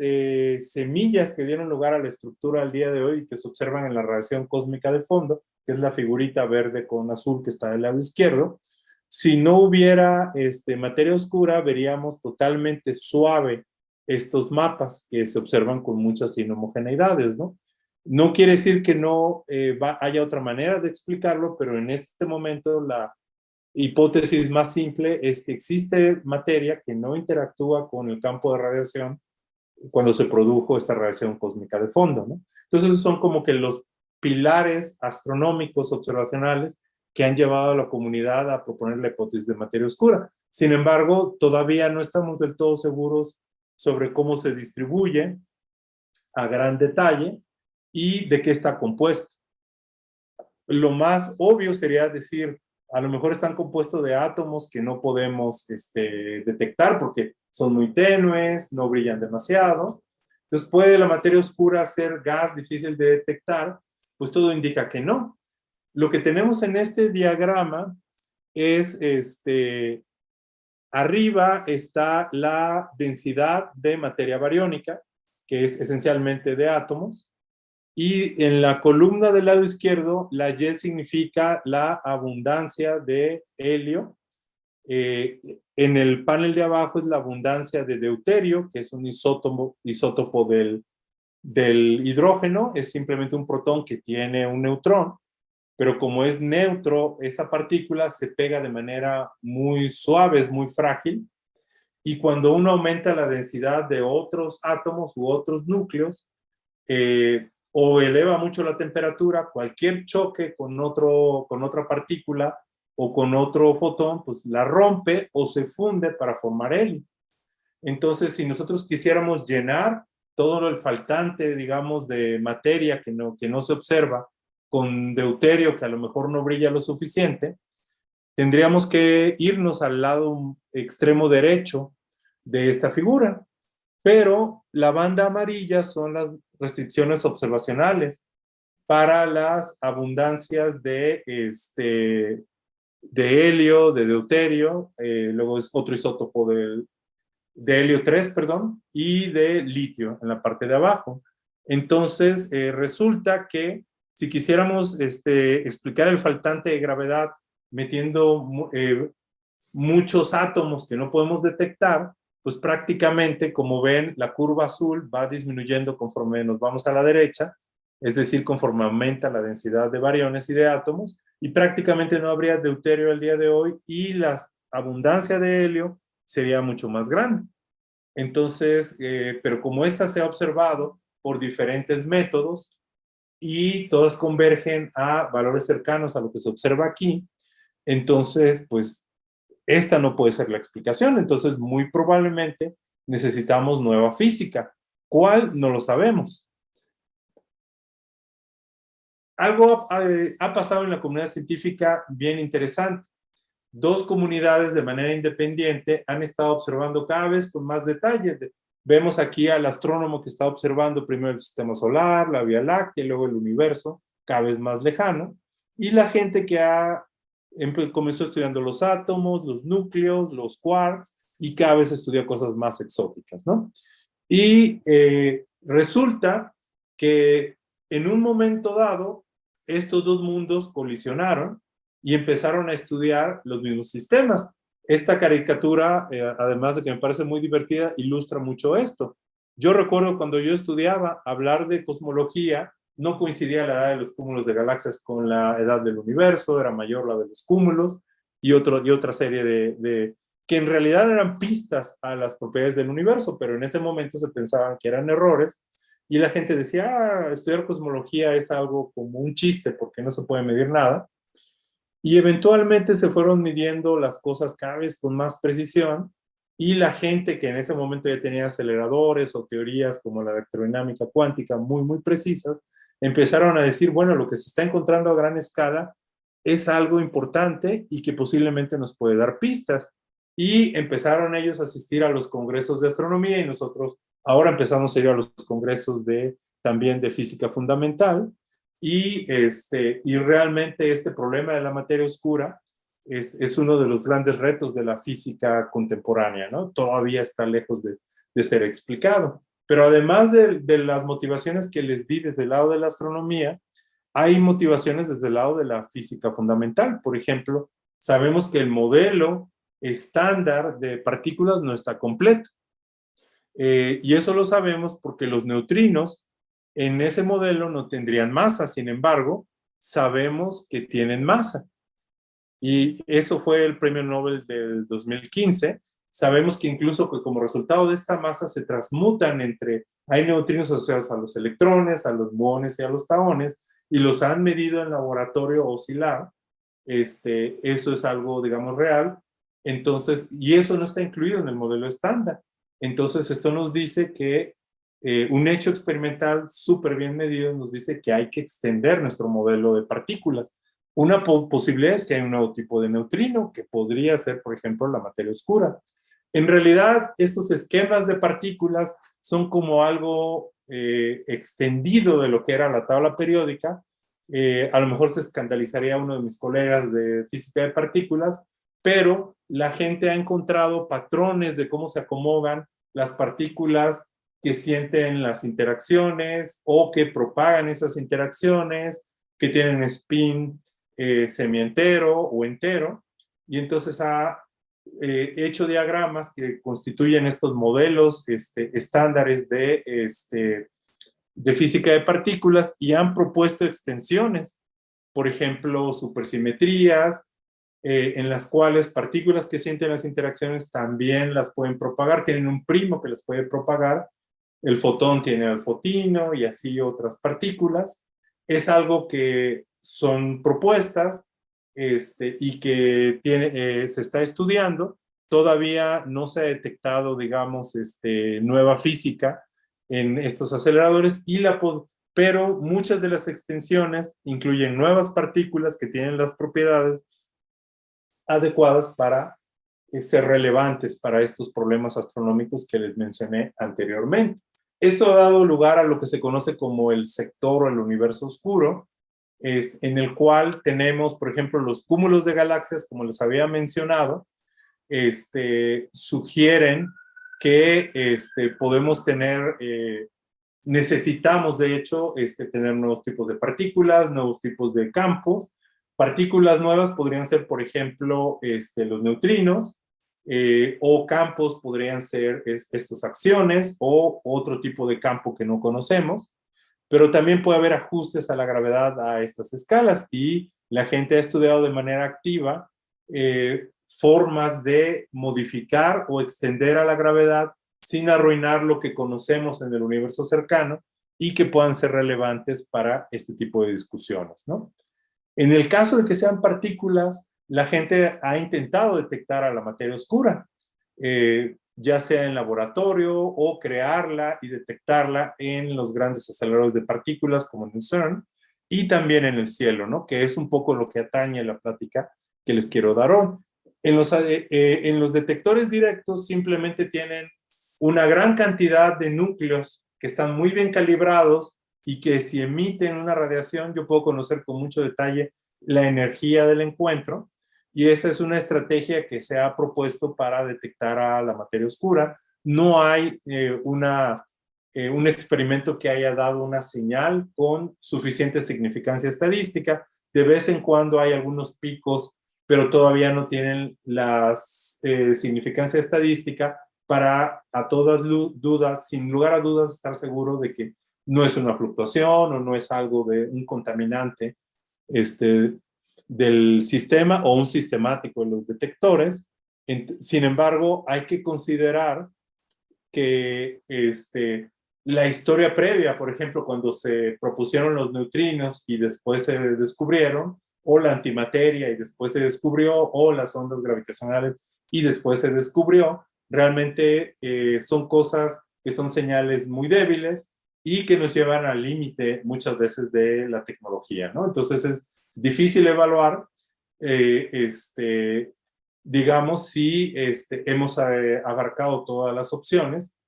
semillas que dieron lugar a la estructura al día de hoy y que se observan en la radiación cósmica de fondo, que es la figurita verde con azul que está del lado izquierdo. Si no hubiera materia oscura, veríamos totalmente suave estos mapas que se observan con muchas inhomogeneidades, ¿no? No quiere decir que no haya otra manera de explicarlo, pero en este momento la hipótesis más simple es que existe materia que no interactúa con el campo de radiación cuando se produjo esta radiación cósmica de fondo, ¿no? Entonces son como que los pilares astronómicos observacionales que han llevado a la comunidad a proponer la hipótesis de materia oscura. Sin embargo, todavía no estamos del todo seguros sobre cómo se distribuye a gran detalle y de qué está compuesto. Lo más obvio sería decir, a lo mejor están compuestos de átomos que no podemos detectar porque son muy tenues, no brillan demasiado. Entonces, ¿puede la materia oscura ser gas difícil de detectar? Pues todo indica que no. Lo que tenemos en este diagrama es, arriba está la densidad de materia bariónica, que es esencialmente de átomos, y en la columna del lado izquierdo, la Y significa la abundancia de helio. En el panel de abajo es la abundancia de deuterio, que es un isótopo del hidrógeno, es simplemente un protón que tiene un neutrón, pero como es neutro, esa partícula se pega de manera muy suave, es muy frágil, y cuando uno aumenta la densidad de otros átomos u otros núcleos, o eleva mucho la temperatura, cualquier choque con otra partícula o con otro fotón, pues la rompe o se funde para formar helio. Entonces, si nosotros quisiéramos llenar todo el faltante, digamos, de materia que no se observa con deuterio que a lo mejor no brilla lo suficiente, tendríamos que irnos al lado extremo derecho de esta figura. Pero la banda amarilla son las restricciones observacionales para las abundancias de helio, de deuterio, luego es otro isótopo de helio 3, perdón, y de litio en la parte de abajo. Entonces, resulta que si quisiéramos explicar el faltante de gravedad metiendo muchos átomos que no podemos detectar, pues prácticamente, como ven, la curva azul va disminuyendo conforme nos vamos a la derecha, es decir, conforme aumenta la densidad de bariones y de átomos, y prácticamente no habría deuterio el día de hoy, y la abundancia de helio sería mucho más grande. Entonces, pero como esta se ha observado por diferentes métodos, y todas convergen a valores cercanos a lo que se observa aquí, entonces, pues, esta no puede ser la explicación. Entonces, muy probablemente necesitamos nueva física. ¿Cuál? No lo sabemos. Algo ha pasado en la comunidad científica bien interesante. Dos comunidades de manera independiente han estado observando cada vez con más detalle. Vemos aquí al astrónomo que está observando primero el sistema solar, la Vía Láctea, y luego el universo, cada vez más lejano. Y la gente que comenzó estudiando los átomos, los núcleos, los quarks, y cada vez estudia cosas más exóticas, ¿no? Y resulta que en un momento dado, estos dos mundos colisionaron y empezaron a estudiar los mismos sistemas. Esta caricatura, además de que me parece muy divertida, ilustra mucho esto. Yo recuerdo cuando yo estudiaba, hablar de cosmología no coincidía la edad de los cúmulos de galaxias con la edad del universo, era mayor la de los cúmulos, y otra serie que en realidad eran pistas a las propiedades del universo, pero en ese momento se pensaban que eran errores, y la gente decía, estudiar cosmología es algo como un chiste porque no se puede medir nada. Y eventualmente se fueron midiendo las cosas cada vez con más precisión, y la gente que en ese momento ya tenía aceleradores o teorías como la electrodinámica cuántica muy, muy precisas, empezaron a decir, bueno, lo que se está encontrando a gran escala es algo importante y que posiblemente nos puede dar pistas. Y empezaron ellos a asistir a los congresos de astronomía, y nosotros ahora empezamos a ir a los congresos también de física fundamental. Y realmente este problema de la materia oscura es uno de los grandes retos de la física contemporánea, ¿no? Todavía está lejos de ser explicado. Pero además de las motivaciones que les di desde el lado de la astronomía, hay motivaciones desde el lado de la física fundamental. Por ejemplo, sabemos que el modelo estándar de partículas no está completo. Y eso lo sabemos porque los neutrinos en ese modelo no tendrían masa. Sin embargo, sabemos que tienen masa. Y eso fue el premio Nobel del 2015. Sabemos que incluso como resultado de esta masa se transmutan hay neutrinos asociados a los electrones, a los muones y a los taones, y los han medido en laboratorio oscilar. Eso es algo, digamos, real. Entonces, y eso no está incluido en el modelo estándar. Entonces, esto nos dice que un hecho experimental súper bien medido nos dice que hay que extender nuestro modelo de partículas. Una posibilidad es que hay un nuevo tipo de neutrino, que podría ser, por ejemplo, la materia oscura. En realidad, estos esquemas de partículas son como algo extendido de lo que era la tabla periódica. A lo mejor se escandalizaría uno de mis colegas de física de partículas, pero la gente ha encontrado patrones de cómo se acomodan las partículas que sienten las interacciones o que propagan esas interacciones, que tienen spin semientero o entero, y entonces ha hecho diagramas que constituyen estos modelos estándares de física de partículas, y han propuesto extensiones, por ejemplo, supersimetrías, en las cuales partículas que sienten las interacciones también las pueden propagar, tienen un primo que las puede propagar, el fotón tiene al fotino y así otras partículas. Es algo que son propuestas y que se está estudiando. Todavía no se ha detectado, digamos, nueva física en estos aceleradores, pero muchas de las extensiones incluyen nuevas partículas que tienen las propiedades adecuadas para ser relevantes para estos problemas astronómicos que les mencioné anteriormente. Esto ha dado lugar a lo que se conoce como el sector o el universo oscuro, en el cual tenemos, por ejemplo, los cúmulos de galaxias, como les había mencionado, sugieren que podemos tener, necesitamos de hecho tener nuevos tipos de partículas, nuevos tipos de campos. Partículas nuevas podrían ser, por ejemplo, los neutrinos, o campos podrían ser estos acciones o otro tipo de campo que no conocemos, pero también puede haber ajustes a la gravedad a estas escalas y la gente ha estudiado de manera activa formas de modificar o extender a la gravedad sin arruinar lo que conocemos en el universo cercano y que puedan ser relevantes para este tipo de discusiones, ¿no? En el caso de que sean partículas, la gente ha intentado detectar a la materia oscura, ya sea en laboratorio o crearla y detectarla en los grandes aceleradores de partículas como en el CERN y también en el cielo, ¿no? Que es un poco lo que atañe a la plática que les quiero dar hoy. En los detectores directos simplemente tienen una gran cantidad de núcleos que están muy bien calibrados y que si emiten una radiación yo puedo conocer con mucho detalle la energía del encuentro, y esa es una estrategia que se ha propuesto para detectar a la materia oscura. No hay un experimento que haya dado una señal con suficiente significancia estadística. De vez en cuando hay algunos picos, pero todavía no tienen la significancia estadística para a todas dudas, sin lugar a dudas, estar seguro de que no es una fluctuación o no es algo de un contaminante del sistema o un sistemático de los detectores. Sin embargo, hay que considerar que la historia previa, por ejemplo, cuando se propusieron los neutrinos y después se descubrieron, o la antimateria y después se descubrió, o las ondas gravitacionales y después se descubrió, realmente son cosas que son señales muy débiles y que nos llevan al límite muchas veces de la tecnología, ¿no? Entonces es difícil evaluar, digamos, si hemos abarcado todas las opciones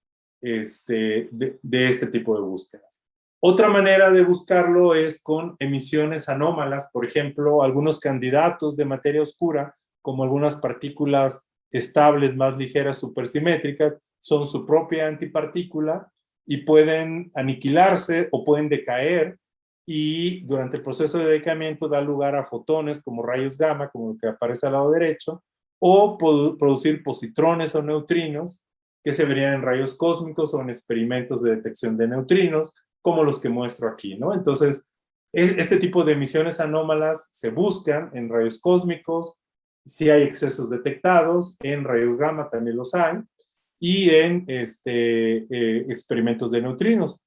de este tipo de búsquedas. Otra manera de buscarlo es con emisiones anómalas, por ejemplo, algunos candidatos de materia oscura, como algunas partículas estables más ligeras supersimétricas, son su propia antipartícula y pueden aniquilarse o pueden decaer, y durante el proceso de decaimiento da lugar a fotones como rayos gamma, como el que aparece al lado derecho, o producir positrones o neutrinos que se verían en rayos cósmicos o en experimentos de detección de neutrinos, como los que muestro aquí, ¿no? Entonces, este tipo de emisiones anómalas se buscan en rayos cósmicos, si hay excesos detectados, en rayos gamma también los hay, y en experimentos de neutrinos.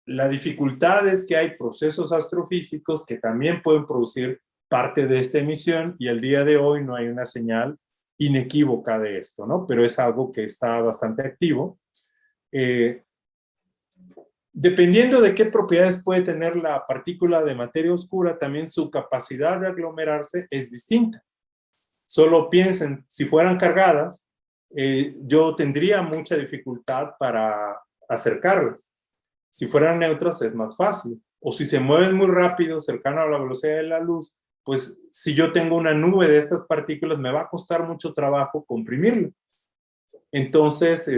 La dificultad es que hay procesos astrofísicos que también pueden producir parte de esta emisión, y al día de hoy no hay una señal inequívoca de esto, ¿no? Pero es algo que está bastante activo. Dependiendo de qué propiedades puede tener la partícula de materia oscura, también su capacidad de aglomerarse es distinta. Solo piensen, si fueran cargadas, yo tendría mucha dificultad para acercarlas. Si fueran neutras es más fácil. O si se mueven muy rápido, cercano a la velocidad de la luz, pues si yo tengo una nube de estas partículas, me va a costar mucho trabajo comprimirlo. Entonces,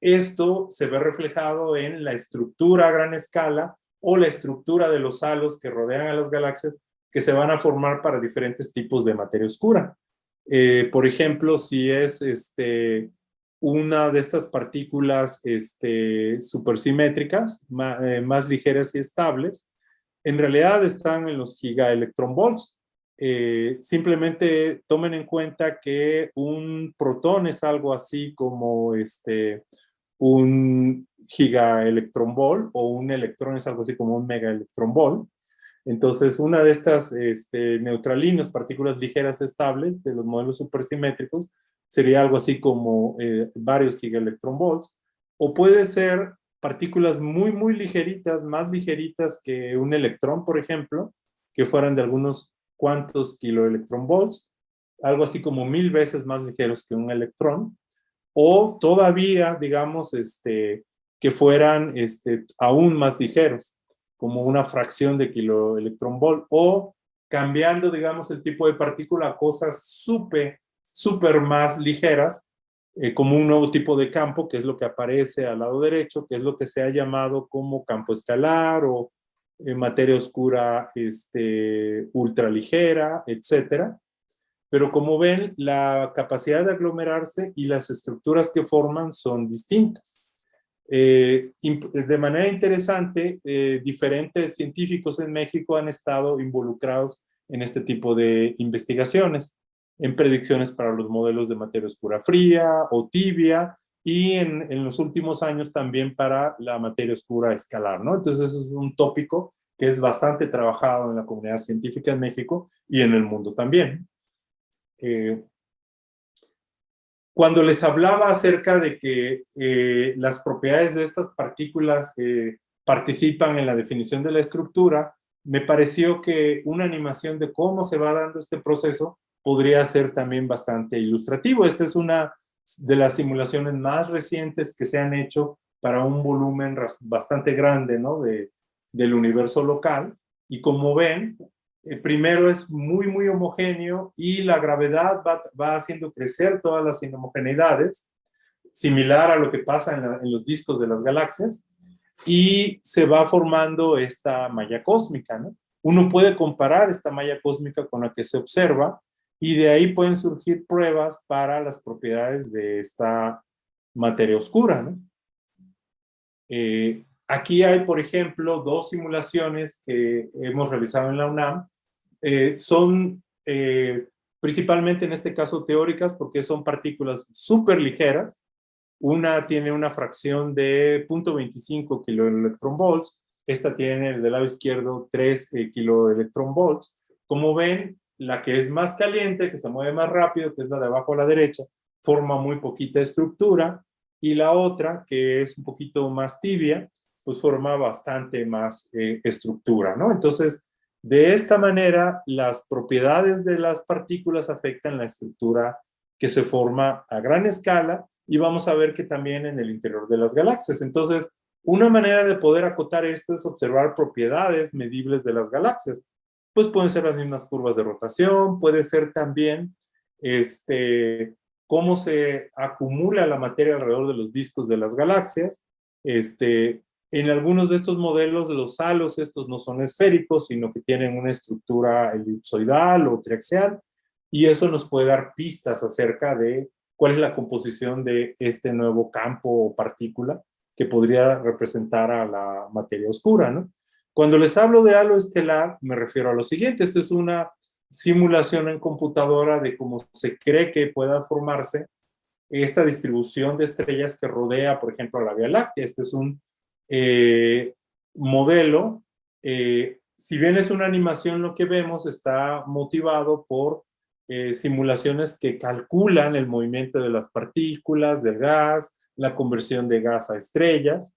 esto se ve reflejado en la estructura a gran escala o la estructura de los halos que rodean a las galaxias, que se van a formar para diferentes tipos de materia oscura. Por ejemplo, si es una de estas partículas supersimétricas, más ligeras y estables, en realidad están en los gigaelectronvolts. Simplemente tomen en cuenta que un protón es algo así como un gigaelectronvolt, o un electrón es algo así como un megaelectronvolt. Entonces, una de estas neutralinos, partículas ligeras estables de los modelos supersimétricos, sería algo así como varios gigaelectronvolts, o puede ser partículas muy, muy ligeritas, más ligeritas que un electrón, por ejemplo, que fueran de algunos cuantos kiloelectronvolts, algo así como 1000 veces más ligeros que un electrón, o todavía, digamos, que fueran aún más ligeros, como una fracción de kiloelectronvolt, o cambiando, digamos, el tipo de partícula a cosas súper más ligeras, como un nuevo tipo de campo, que es lo que aparece al lado derecho, que es lo que se ha llamado como campo escalar, o materia oscura ultraligera, etcétera. Pero como ven, la capacidad de aglomerarse y las estructuras que forman son distintas. De manera interesante, diferentes científicos en México han estado involucrados en este tipo de investigaciones, en predicciones para los modelos de materia oscura fría o tibia, y en los últimos años también para la materia oscura escalar, ¿no? Entonces, eso es un tópico que es bastante trabajado en la comunidad científica en México y en el mundo también. Cuando les hablaba acerca de que las propiedades de estas partículas participan en la definición de la estructura, me pareció que una animación de cómo se va dando este proceso podría ser también bastante ilustrativo. Esta es una de las simulaciones más recientes que se han hecho para un volumen bastante grande, ¿no? del universo local. Y como ven, primero es muy, muy homogéneo, y la gravedad va haciendo crecer todas las inhomogeneidades, similar a lo que pasa en los discos de las galaxias, y se va formando esta malla cósmica, ¿no? Uno puede comparar esta malla cósmica con la que se observa, y de ahí pueden surgir pruebas para las propiedades de esta materia oscura, ¿no? Aquí hay, por ejemplo, dos simulaciones que hemos realizado en la UNAM. Son principalmente en este caso teóricas, porque son partículas súper ligeras. Una tiene una fracción de 0.25 kiloelectronvolts, esta tiene del lado izquierdo 3 kiloelectronvolts. Como ven, la que es más caliente, que se mueve más rápido, que es la de abajo a la derecha, forma muy poquita estructura, y la otra, que es un poquito más tibia, pues forma bastante más estructura, ¿no? Entonces, de esta manera, las propiedades de las partículas afectan la estructura que se forma a gran escala, y vamos a ver que también en el interior de las galaxias. Entonces, una manera de poder acotar esto es observar propiedades medibles de las galaxias. Pues pueden ser las mismas curvas de rotación, puede ser también cómo se acumula la materia alrededor de los discos de las galaxias. En algunos de estos modelos, los halos estos no son esféricos, sino que tienen una estructura elipsoidal o triaxial, y eso nos puede dar pistas acerca de cuál es la composición de este nuevo campo o partícula que podría representar a la materia oscura, ¿no? Cuando les hablo de halo estelar, me refiero a lo siguiente. Esta es una simulación en computadora de cómo se cree que pueda formarse esta distribución de estrellas que rodea, por ejemplo, a la Vía Láctea. Este es un modelo. Si bien es una animación, lo que vemos está motivado por simulaciones que calculan el movimiento de las partículas, del gas, la conversión de gas a estrellas,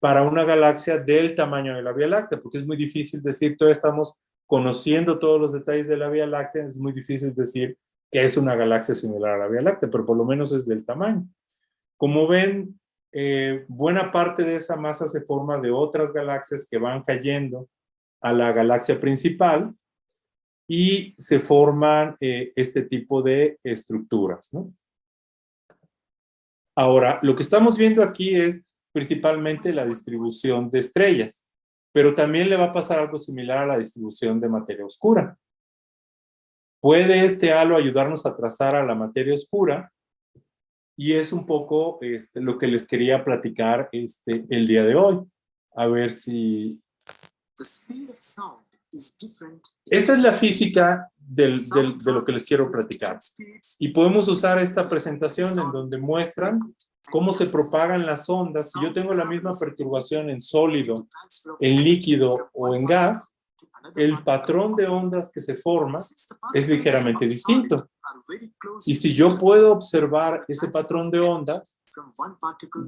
para una galaxia del tamaño de la Vía Láctea, porque es muy difícil decir, todavía estamos conociendo todos los detalles de la Vía Láctea, es muy difícil decir que es una galaxia similar a la Vía Láctea, pero por lo menos es del tamaño. Como ven, buena parte de esa masa se forma de otras galaxias que van cayendo a la galaxia principal, y se forman este tipo de estructuras, ¿no? Ahora, lo que estamos viendo aquí es principalmente la distribución de estrellas, pero también le va a pasar algo similar a la distribución de materia oscura. Puede este halo ayudarnos a trazar a la materia oscura, y es un poco lo que les quería platicar el día de hoy. A ver si... Esta es la física de lo que les quiero platicar. Y podemos usar esta presentación en donde muestran cómo se propagan las ondas. Si yo tengo la misma perturbación en sólido, en líquido o en gas, el patrón de ondas que se forma es ligeramente distinto. Y si yo puedo observar ese patrón de ondas,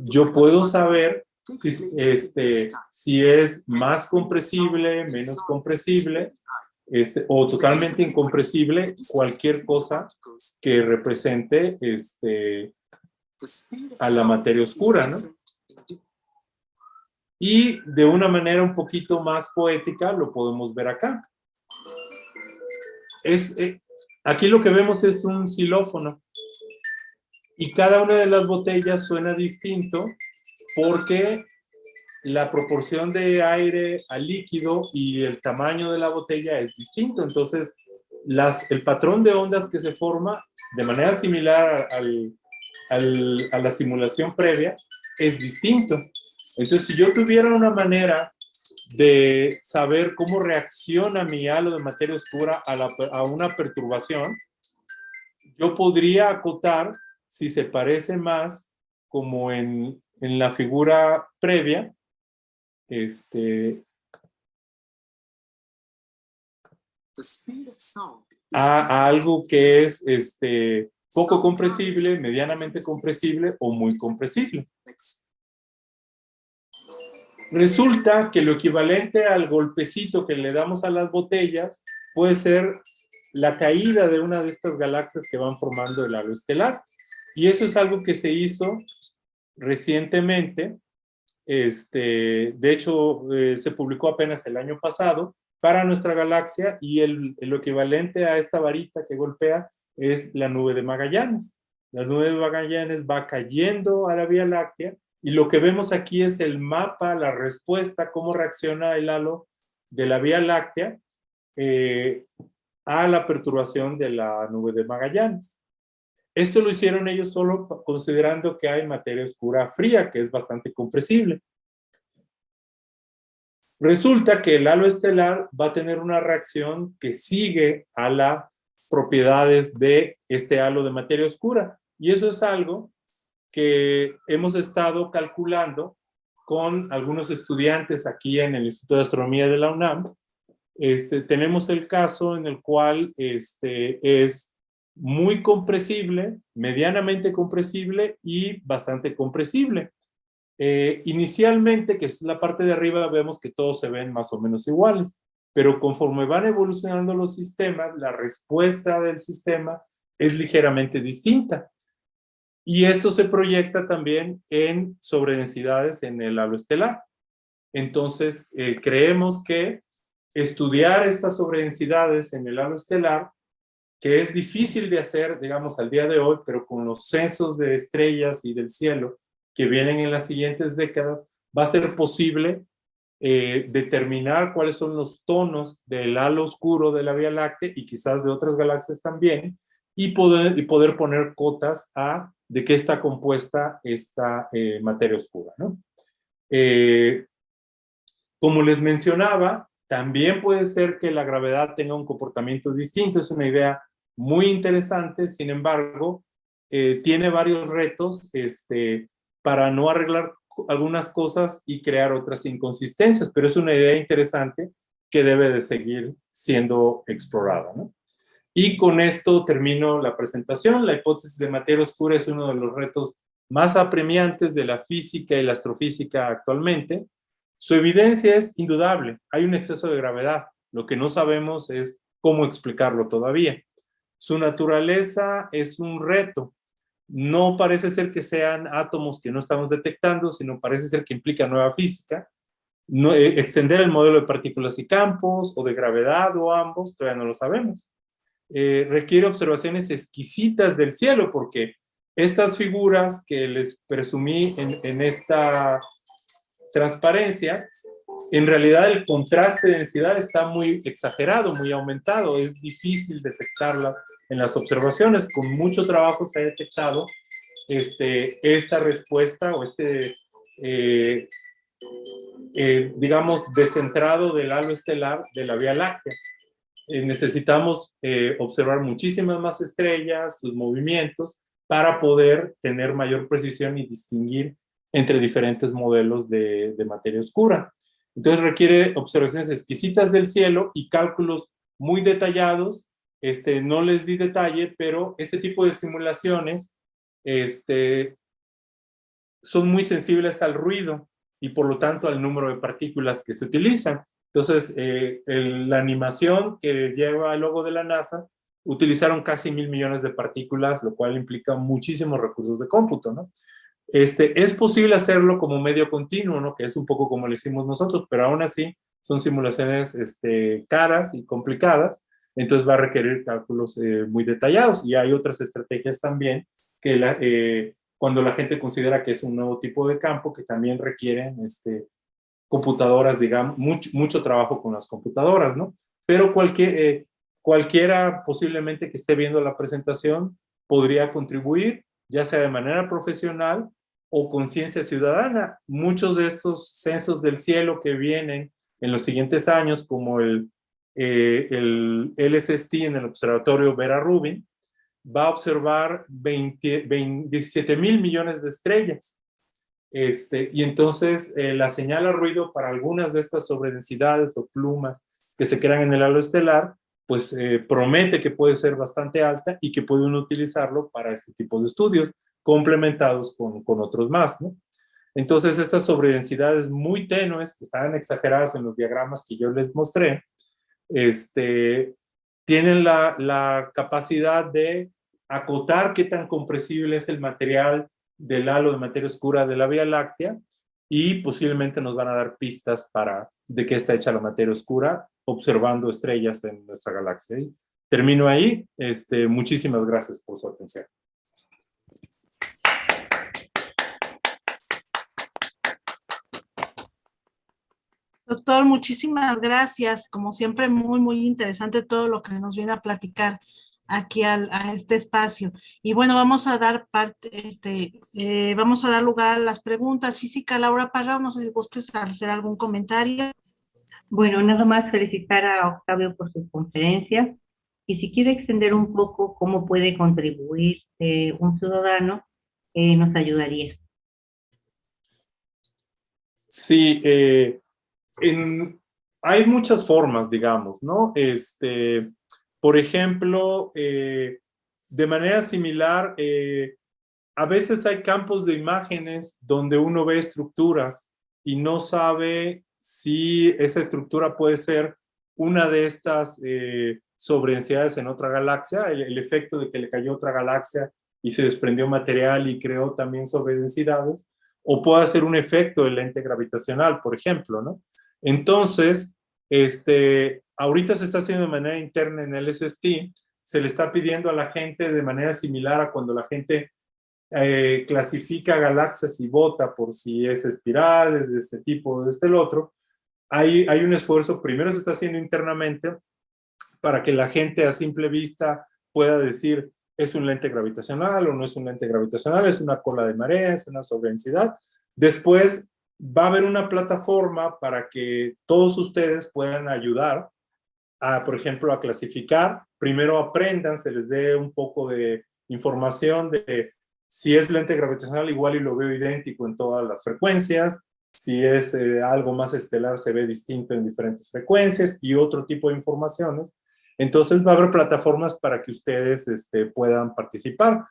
yo puedo saber si es más compresible, menos compresible, o totalmente incompresible, cualquier cosa que represente a la materia oscura, ¿no? Y de una manera un poquito más poética lo podemos ver acá. Aquí lo que vemos es un xilófono y cada una de las botellas suena distinto porque la proporción de aire al líquido y el tamaño de la botella es distinto. Entonces, el patrón de ondas que se forma de manera similar a la simulación previa es distinto. Entonces, si yo tuviera una manera de saber cómo reacciona mi halo de materia oscura a una perturbación, yo podría acotar si se parece más como en la figura previa, a algo que es poco compresible, medianamente compresible o muy compresible. Resulta que lo equivalente al golpecito que le damos a las botellas puede ser la caída de una de estas galaxias que van formando el halo estelar. Y eso es algo que se hizo recientemente. De hecho, se publicó apenas el año pasado para nuestra galaxia y el equivalente a esta varita que golpea es la nube de Magallanes. La nube de Magallanes va cayendo a la Vía Láctea y lo que vemos aquí es el mapa, la respuesta, cómo reacciona el halo de la Vía Láctea a la perturbación de la nube de Magallanes. Esto lo hicieron ellos solo considerando que hay materia oscura fría, que es bastante compresible. Resulta que el halo estelar va a tener una reacción que sigue a las propiedades de este halo de materia oscura. Y eso es algo que hemos estado calculando con algunos estudiantes aquí en el Instituto de Astronomía de la UNAM. Tenemos el caso en el cual es muy compresible, medianamente compresible y bastante compresible. Inicialmente, que es la parte de arriba, vemos que todos se ven más o menos iguales, pero conforme van evolucionando los sistemas, la respuesta del sistema es ligeramente distinta. Y esto se proyecta también en sobredensidades en el halo estelar. Entonces, creemos que estudiar estas sobredensidades en el halo estelar, que es difícil de hacer, digamos, al día de hoy, pero con los censos de estrellas y del cielo que vienen en las siguientes décadas, va a ser posible determinar cuáles son los tonos del halo oscuro de la Vía Láctea y quizás de otras galaxias también, y poder poner cotas de qué está compuesta esta materia oscura, ¿no? Como les mencionaba, también puede ser que la gravedad tenga un comportamiento distinto. Es una idea muy interesante, sin embargo, tiene varios retos para no arreglar algunas cosas y crear otras inconsistencias, pero es una idea interesante que debe de seguir siendo explorada, ¿no? Y con esto termino la presentación. La hipótesis de materia oscura es uno de los retos más apremiantes de la física y la astrofísica actualmente. Su evidencia es indudable. Hay un exceso de gravedad. Lo que no sabemos es cómo explicarlo todavía. Su naturaleza es un reto. No parece ser que sean átomos que no estamos detectando, sino parece ser que implica nueva física. Extender el modelo de partículas y campos, o de gravedad, o ambos, todavía no lo sabemos. Requiere observaciones exquisitas del cielo, porque estas figuras que les presumí en esta transparencia, en realidad el contraste de densidad está muy exagerado, muy aumentado. Es difícil detectarlas en las observaciones. Con mucho trabajo se ha detectado esta respuesta o digamos, descentrado del halo estelar de la Vía Láctea. Necesitamos observar muchísimas más estrellas, sus movimientos, para poder tener mayor precisión y distinguir entre diferentes modelos de materia oscura. Entonces requiere observaciones exquisitas del cielo y cálculos muy detallados. No les di detalle, pero este tipo de simulaciones son muy sensibles al ruido y por lo tanto al número de partículas que se utilizan. Entonces, la animación que lleva el logo de la NASA utilizaron casi 1.000 millones de partículas, lo cual implica muchísimos recursos de cómputo, ¿no? Es posible hacerlo como medio continuo, ¿no? Que es un poco como lo hicimos nosotros, pero aún así son simulaciones caras y complicadas, entonces va a requerir cálculos muy detallados. Y hay otras estrategias también que cuando la gente considera que es un nuevo tipo de campo, que también requieren computadoras, digamos, mucho trabajo con las computadoras, ¿no? Pero cualquiera posiblemente que esté viendo la presentación podría contribuir, ya sea de manera profesional o conciencia ciudadana. Muchos de estos censos del cielo que vienen en los siguientes años, como el LSST en el Observatorio Vera Rubin, va a observar 17,000 millones de estrellas. Y entonces la señal a ruido para algunas de estas sobredensidades o plumas que se crean en el halo estelar, pues promete que puede ser bastante alta y que pueden utilizarlo para este tipo de estudios, complementados con otros más, ¿no? Entonces estas sobredensidades muy tenues, que están exageradas en los diagramas que yo les mostré, tienen la capacidad de acotar qué tan compresible es el material del halo de materia oscura de la Vía Láctea y posiblemente nos van a dar pistas de qué está hecha la materia oscura observando estrellas en nuestra galaxia. Y termino ahí. Muchísimas gracias por su atención. Doctor, muchísimas gracias. Como siempre, muy, muy interesante todo lo que nos viene a platicar aquí a este espacio. Y bueno, vamos a dar vamos a dar lugar a las preguntas. Física, Laura Parra, no sé si gustes hacer algún comentario. Bueno, nada más felicitar a Octavio por su conferencia y si quiere extender un poco cómo puede contribuir un ciudadano, nos ayudaría. Sí, hay muchas formas, digamos, ¿no? Por ejemplo, de manera similar, a veces hay campos de imágenes donde uno ve estructuras y no sabe si esa estructura puede ser una de estas sobredensidades en otra galaxia, el efecto de que le cayó otra galaxia y se desprendió material y creó también sobredensidades, o puede ser un efecto del lente gravitacional, por ejemplo, ¿no? Entonces, ahorita se está haciendo de manera interna en el SST, se le está pidiendo a la gente de manera similar a cuando la gente clasifica galaxias y vota por si es espiral, es de este tipo o de el otro. Hay un esfuerzo, primero se está haciendo internamente para que la gente a simple vista pueda decir es un lente gravitacional o no es un lente gravitacional, es una cola de marea, es una sobredensidad. Después va a haber una plataforma para que todos ustedes puedan ayudar por ejemplo, a clasificar. Primero aprendan, se les dé un poco de información de si es lente gravitacional, igual y lo veo idéntico en todas las frecuencias. Si es algo más estelar, se ve distinto en diferentes frecuencias y otro tipo de informaciones. Entonces va a haber plataformas para que ustedes puedan participar.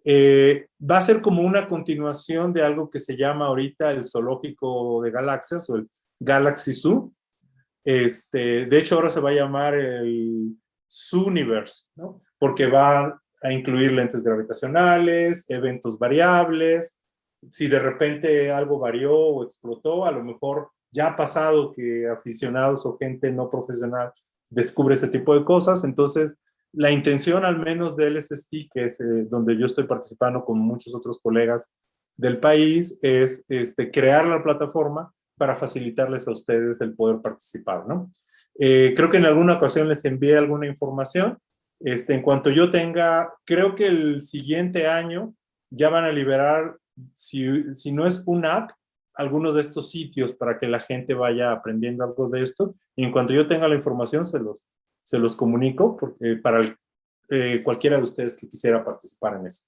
Va a ser como una continuación de algo que se llama ahorita el zoológico de galaxias o el Galaxy Zoo. De hecho, ahora se va a llamar el Zooniverse, ¿no? Porque va a incluir lentes gravitacionales, eventos variables. Si de repente algo varió o explotó, a lo mejor ya ha pasado que aficionados o gente no profesional descubre ese tipo de cosas. Entonces, la intención al menos del SST, que es donde yo estoy participando con muchos otros colegas del país, es crear la plataforma para facilitarles a ustedes el poder participar, ¿no? Creo que en alguna ocasión les envié alguna información. En cuanto yo tenga, creo que el siguiente año ya van a liberar, si no es una app, algunos de estos sitios para que la gente vaya aprendiendo algo de esto. Y en cuanto yo tenga la información, se los comunico para cualquiera de ustedes que quisiera participar en eso.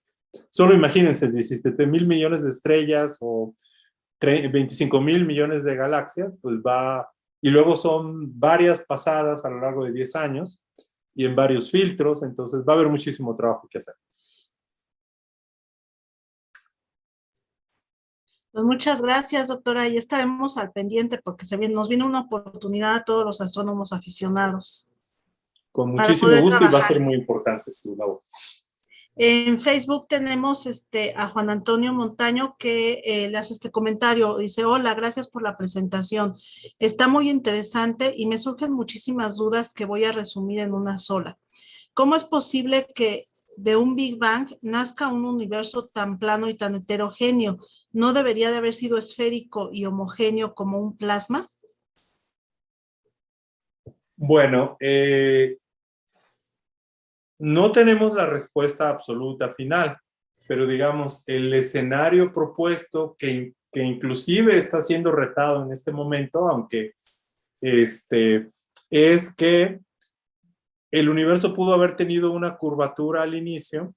Solo imagínense, 17,000 millones de estrellas o 25,000 millones de galaxias, pues va, y luego son varias pasadas a lo largo de 10 años y en varios filtros, entonces va a haber muchísimo trabajo que hacer. Pues muchas gracias, doctora, y estaremos al pendiente porque nos viene una oportunidad a todos los astrónomos aficionados Con para muchísimo poder gusto y va a trabajar. ser muy importante su labor. En Facebook tenemos a Juan Antonio Montaño que le hace este comentario. Dice, hola, gracias por la presentación. Está muy interesante y me surgen muchísimas dudas que voy a resumir en una sola. ¿Cómo es posible que de un Big Bang nazca un universo tan plano y tan heterogéneo? ¿No debería de haber sido esférico y homogéneo como un plasma? Bueno, no tenemos la respuesta absoluta final, pero digamos, el escenario propuesto que inclusive está siendo retado en este momento, aunque es que el universo pudo haber tenido una curvatura al inicio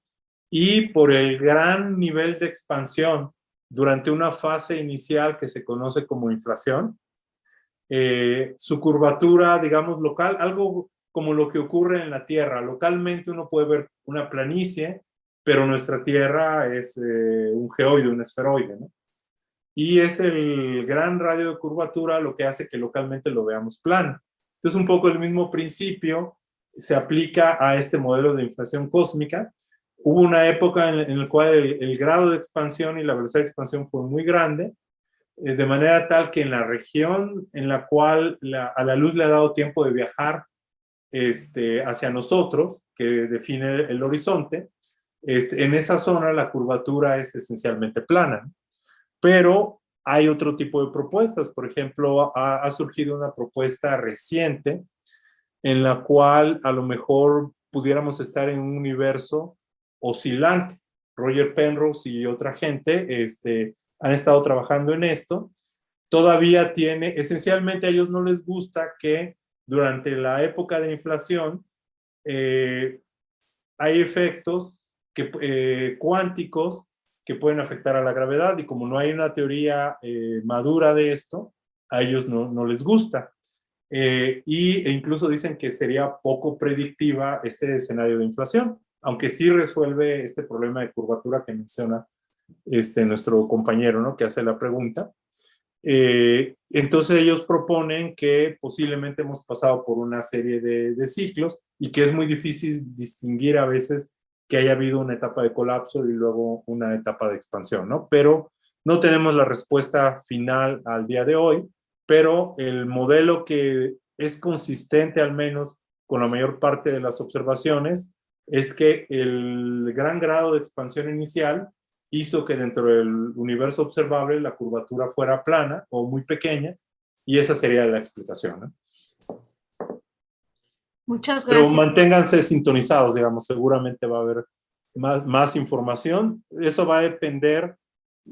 y por el gran nivel de expansión durante una fase inicial que se conoce como inflación, su curvatura, digamos, local, algo como lo que ocurre en la Tierra. Localmente uno puede ver una planicie, pero nuestra Tierra es un geoide, un esferoide, ¿no? Y es el gran radio de curvatura lo que hace que localmente lo veamos plano. Entonces, un poco el mismo principio se aplica a este modelo de inflación cósmica. Hubo una época en la cual el grado de expansión y la velocidad de expansión fue muy grande, de manera tal que en la región en la cual a la luz le ha dado tiempo de viajar hacia nosotros, que define el horizonte, en esa zona la curvatura es esencialmente plana, ¿no? Pero hay otro tipo de propuestas. Por ejemplo, ha surgido una propuesta reciente en la cual a lo mejor pudiéramos estar en un universo oscilante. Roger Penrose y otra gente han estado trabajando en esto. Todavía esencialmente a ellos no les gusta que durante la época de inflación hay efectos cuánticos que pueden afectar a la gravedad, y como no hay una teoría madura de esto, a ellos no les gusta. E incluso dicen que sería poco predictiva este escenario de inflación, aunque sí resuelve este problema de curvatura que menciona nuestro compañero, ¿no?, que hace la pregunta. Entonces ellos proponen que posiblemente hemos pasado por una serie de ciclos y que es muy difícil distinguir a veces que haya habido una etapa de colapso y luego una etapa de expansión, ¿no? Pero no tenemos la respuesta final al día de hoy, pero el modelo que es consistente al menos con la mayor parte de las observaciones es que el gran grado de expansión inicial hizo que dentro del universo observable la curvatura fuera plana o muy pequeña, y esa sería la explicación, ¿no? Muchas Pero gracias. manténganse sintonizados, digamos, seguramente va a haber más información. Eso va a depender,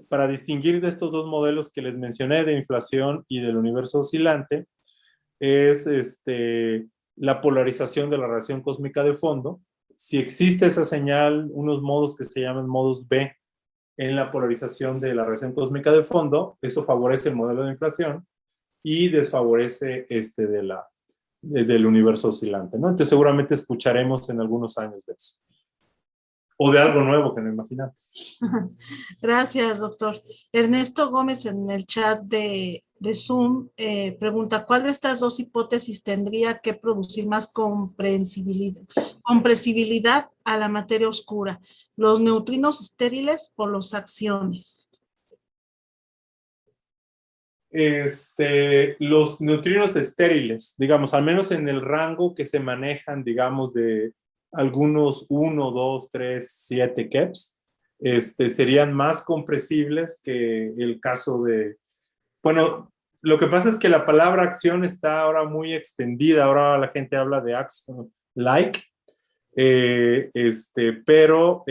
para distinguir de estos dos modelos que les mencioné, de inflación y del universo oscilante, es la polarización de la radiación cósmica de fondo. Si existe esa señal, unos modos que se llaman modos B en la polarización de la radiación cósmica de fondo, eso favorece el modelo de inflación y desfavorece del universo oscilante, ¿no? Entonces seguramente escucharemos en algunos años de eso. O de algo nuevo que no imaginamos. Gracias, doctor. Ernesto Gómez en el chat de Zoom pregunta, ¿cuál de estas dos hipótesis tendría que producir más compresibilidad a la materia oscura? ¿Los neutrinos estériles o los axiones? Los neutrinos estériles, digamos, al menos en el rango que se manejan, digamos, de algunos 1, 2, 3, 7 keps, serían más compresibles que el caso de... Bueno, lo que pasa es que la palabra acción está ahora muy extendida, ahora la gente habla de axion-like, pero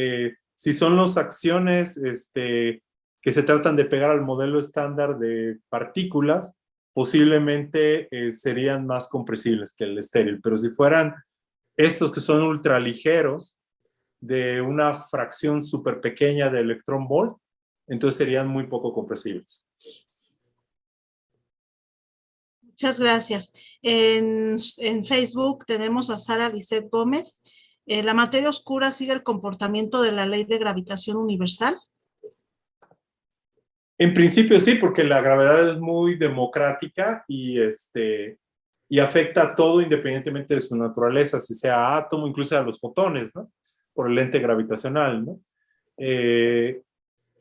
si son los acciones que se tratan de pegar al modelo estándar de partículas, posiblemente serían más compresibles que el estéril, pero si fueran estos que son ultraligeros, de una fracción súper pequeña de electrón volt, entonces serían muy poco compresibles. Muchas gracias. En Facebook tenemos a Sara Lisset Gómez. ¿La materia oscura sigue el comportamiento de la ley de gravitación universal? En principio sí, porque la gravedad es muy democrática y afecta a todo independientemente de su naturaleza, si sea átomo, incluso a los fotones, ¿no? Por el lente gravitacional, ¿no?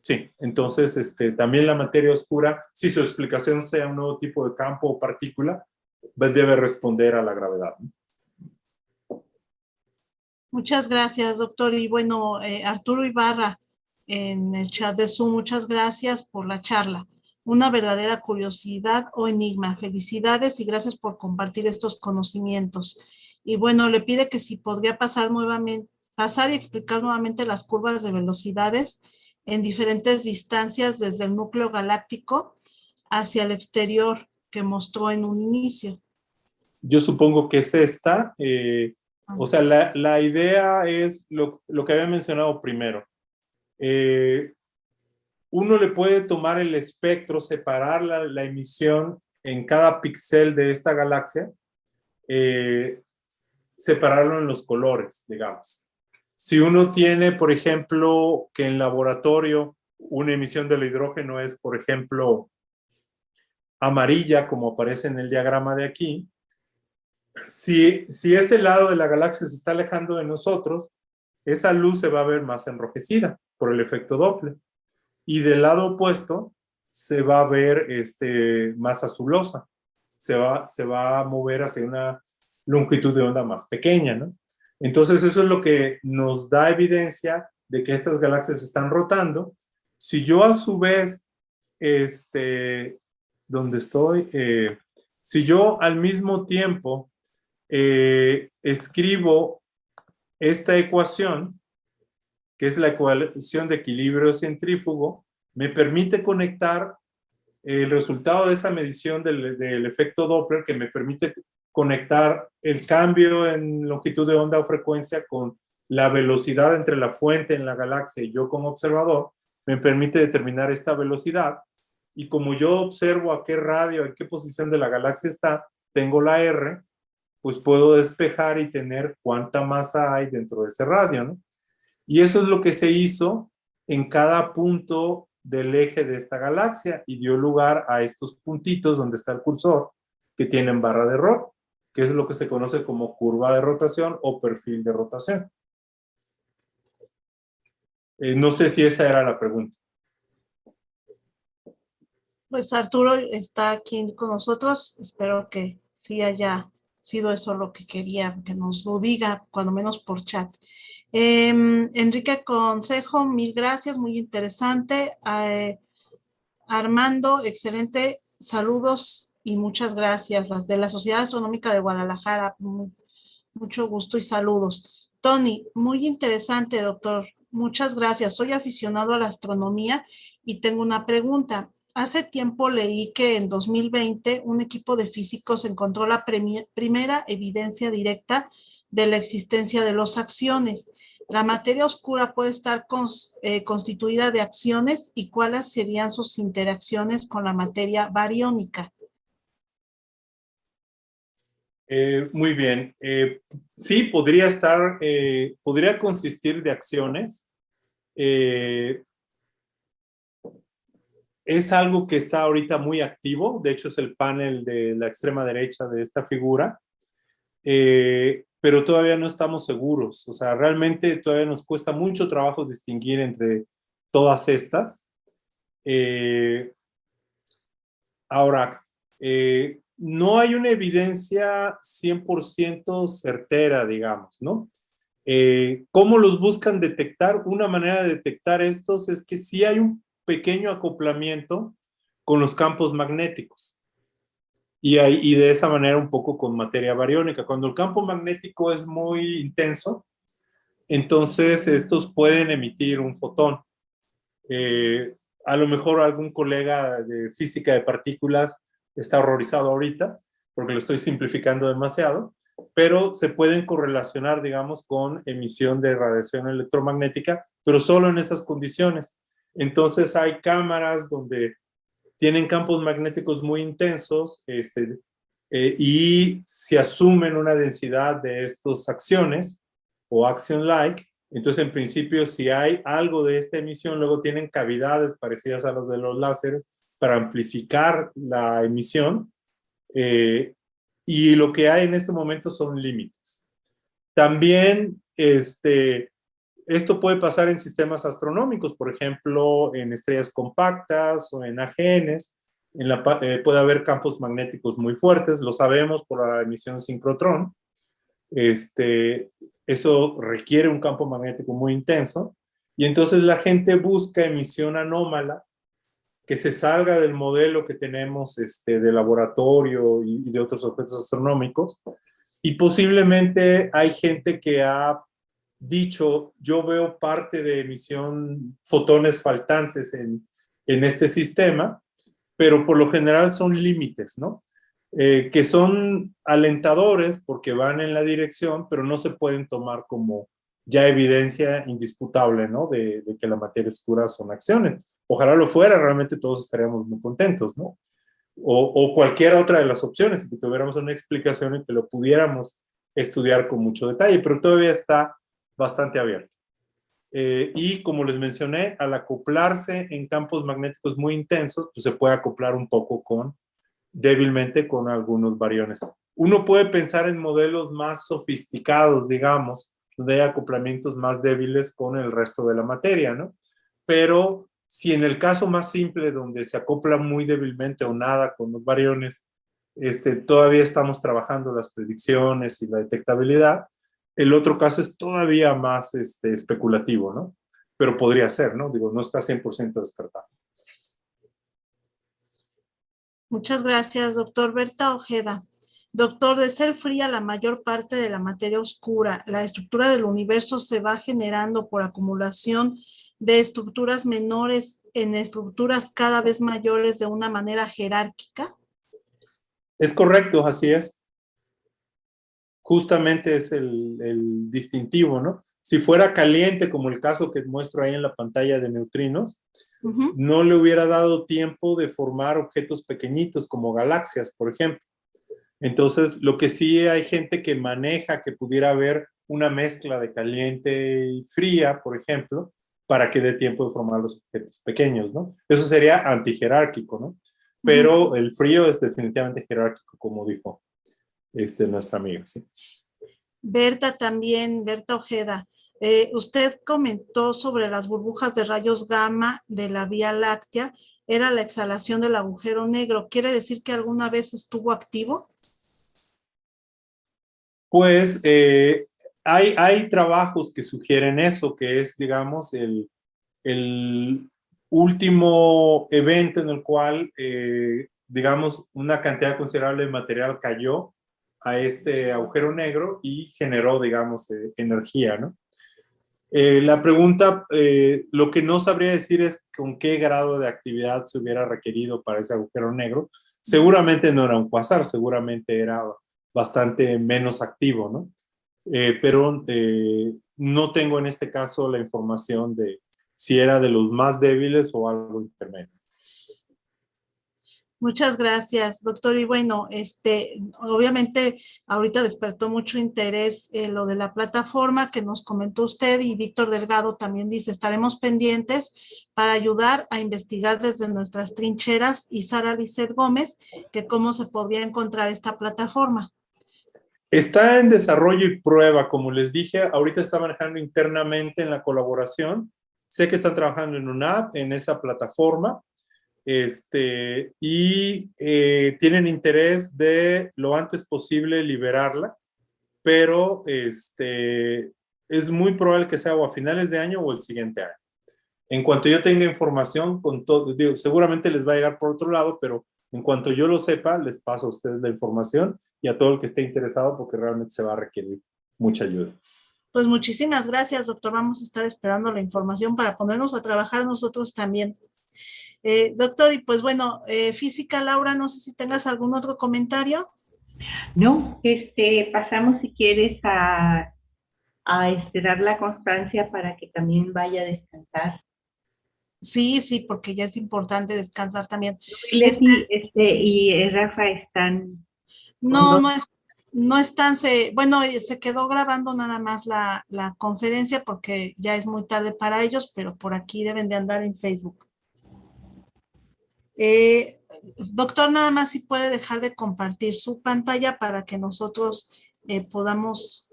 Sí, entonces también la materia oscura, si su explicación sea un nuevo tipo de campo o partícula, pues debe responder a la gravedad, ¿no? Muchas gracias, doctor. Y bueno, Arturo Ibarra, en el chat de Zoom, muchas gracias por la charla. Una verdadera curiosidad o enigma. Felicidades y gracias por compartir estos conocimientos. Y bueno, le pide que si podría pasar y explicar nuevamente las curvas de velocidades en diferentes distancias desde el núcleo galáctico hacia el exterior que mostró en un inicio. Yo supongo que es esta. O sea, la idea es lo que había mencionado primero. Uno le puede tomar el espectro, separar la emisión en cada píxel de esta galaxia, separarlo en los colores, digamos. Si uno tiene, por ejemplo, que en laboratorio una emisión del hidrógeno es, por ejemplo, amarilla, como aparece en el diagrama de aquí, si ese lado de la galaxia se está alejando de nosotros, esa luz se va a ver más enrojecida por el efecto Doppler. Y del lado opuesto se va a ver más azulosa. Se va a mover hacia una longitud de onda más pequeña, ¿no? Entonces eso es lo que nos da evidencia de que estas galaxias están rotando. Si yo a su vez, ¿dónde estoy? Si yo al mismo tiempo escribo esta ecuación, que es la ecuación de equilibrio centrífugo, me permite conectar el resultado de esa medición del efecto Doppler, que me permite conectar el cambio en longitud de onda o frecuencia con la velocidad entre la fuente en la galaxia y yo como observador, me permite determinar esta velocidad. Y como yo observo a qué radio, en qué posición de la galaxia está, tengo la R, pues puedo despejar y tener cuánta masa hay dentro de ese radio, ¿no? Y eso es lo que se hizo en cada punto del eje de esta galaxia y dio lugar a estos puntitos donde está el cursor que tienen barra de error, que es lo que se conoce como curva de rotación o perfil de rotación. No sé si esa era la pregunta. Pues Arturo está aquí con nosotros. Espero que sí haya sido eso lo que quería, que nos lo diga, cuando menos por chat. Enrique Consejo, mil gracias, muy interesante. Armando, excelente, saludos y muchas gracias. Las de la Sociedad Astronómica de Guadalajara, mucho gusto y saludos. Tony, muy interesante, doctor. Muchas gracias. Soy aficionado a la astronomía y tengo una pregunta. Hace tiempo leí que en 2020 un equipo de físicos encontró la primera evidencia directa de la existencia de los acciones. La materia oscura puede estar constituida de acciones y cuáles serían sus interacciones con la materia bariónica. Muy bien. Sí, podría consistir de acciones. Es algo que está ahorita muy activo. De hecho, es el panel de la extrema derecha de esta figura. Pero todavía no estamos seguros. O sea, realmente todavía nos cuesta mucho trabajo distinguir entre todas estas. Ahora, no hay una evidencia 100% certera, digamos, ¿no? ¿Cómo los buscan detectar? Una manera de detectar estos es que sí hay un pequeño acoplamiento con los campos magnéticos. Y de esa manera un poco con materia bariónica. Cuando el campo magnético es muy intenso, entonces estos pueden emitir un fotón. A lo mejor algún colega de física de partículas está horrorizado ahorita, porque lo estoy simplificando demasiado, pero se pueden correlacionar, digamos, con emisión de radiación electromagnética, pero solo en esas condiciones. Entonces hay cámaras donde tienen campos magnéticos muy intensos y se asumen una densidad de estas acciones o action-like. Entonces, en principio, si hay algo de esta emisión, luego tienen cavidades parecidas a las de los láseres para amplificar la emisión. Y lo que hay en este momento son límites. También, esto puede pasar en sistemas astronómicos, por ejemplo, en estrellas compactas o en AGNs. Puede haber campos magnéticos muy fuertes, lo sabemos por la emisión sincrotrón. Eso requiere un campo magnético muy intenso, y entonces la gente busca emisión anómala que se salga del modelo que tenemos de laboratorio y de otros objetos astronómicos, y posiblemente hay gente que ha dicho, yo veo parte de emisión, fotones faltantes en este sistema, pero por lo general son límites, ¿no? Que son alentadores porque van en la dirección, pero no se pueden tomar como ya evidencia indisputable, ¿no? De que la materia oscura son acciones. Ojalá lo fuera, realmente todos estaríamos muy contentos, ¿no? O cualquier otra de las opciones, que tuviéramos una explicación y que lo pudiéramos estudiar con mucho detalle, pero todavía está bastante abierto. Y como les mencioné, al acoplarse en campos magnéticos muy intensos, pues se puede acoplar un poco débilmente con algunos bariones. Uno puede pensar en modelos más sofisticados, digamos, donde hay acoplamientos más débiles con el resto de la materia, ¿no? Pero si en el caso más simple, donde se acopla muy débilmente o nada con los bariones, todavía estamos trabajando las predicciones y la detectabilidad, el otro caso es todavía más especulativo, ¿no? Pero podría ser, ¿no? Digo, no está 100% descartado. Muchas gracias, doctor. Berta Ojeda. Doctor, de ser fría la mayor parte de la materia oscura, la estructura del universo se va generando por acumulación de estructuras menores en estructuras cada vez mayores de una manera jerárquica. Es correcto, así es. Justamente es el distintivo, ¿no? Si fuera caliente, como el caso que muestro ahí en la pantalla de neutrinos, no le hubiera dado tiempo de formar objetos pequeñitos como galaxias, por ejemplo. Entonces, lo que sí hay gente que maneja que pudiera haber una mezcla de caliente y fría, por ejemplo, para que dé tiempo de formar los objetos pequeños, ¿no? Eso sería antijerárquico, ¿no? Pero el frío es definitivamente jerárquico, como dijo nuestra amiga, ¿sí? Berta también, Berta Ojeda. Usted comentó sobre las burbujas de rayos gamma de la Vía Láctea. Era la exhalación del agujero negro. ¿Quiere decir que alguna vez estuvo activo? Pues hay trabajos que sugieren eso, que es, digamos, el último evento en el cual, digamos, una cantidad considerable de material cayó a este agujero negro y generó, digamos, energía, ¿no? La pregunta, lo que no sabría decir es con qué grado de actividad se hubiera requerido para ese agujero negro. Seguramente no era un cuásar, seguramente era bastante menos activo, ¿no? Pero no tengo en este caso la información de si era de los más débiles o algo intermedio. Muchas gracias, doctor. Y bueno, obviamente ahorita despertó mucho interés lo de la plataforma que nos comentó usted, y Víctor Delgado también dice, estaremos pendientes para ayudar a investigar desde nuestras trincheras, y Sara Lizeth Gómez, que cómo se podría encontrar esta plataforma. Está en desarrollo y prueba, como les dije, ahorita está manejando internamente en la colaboración. Sé que están trabajando en una app, en esa plataforma, y tienen interés de lo antes posible liberarla, pero es muy probable que sea o a finales de año o el siguiente año. En cuanto yo tenga información, seguramente les va a llegar por otro lado, pero en cuanto yo lo sepa, les paso a ustedes la información y a todo el que esté interesado, porque realmente se va a requerir mucha ayuda. Pues muchísimas gracias, doctor. Vamos a estar esperando la información para ponernos a trabajar nosotros también. Doctor, y pues bueno, física, Laura, no sé si tengas algún otro comentario. No, pasamos si quieres a dar la constancia para que también vaya a descansar. Sí, sí, porque ya es importante descansar también. Y Leti, y Rafa están con No, dos. no están, bueno, se quedó grabando nada más la conferencia porque ya es muy tarde para ellos, pero por aquí deben de andar en Facebook. Doctor, nada más si puede dejar de compartir su pantalla para que nosotros podamos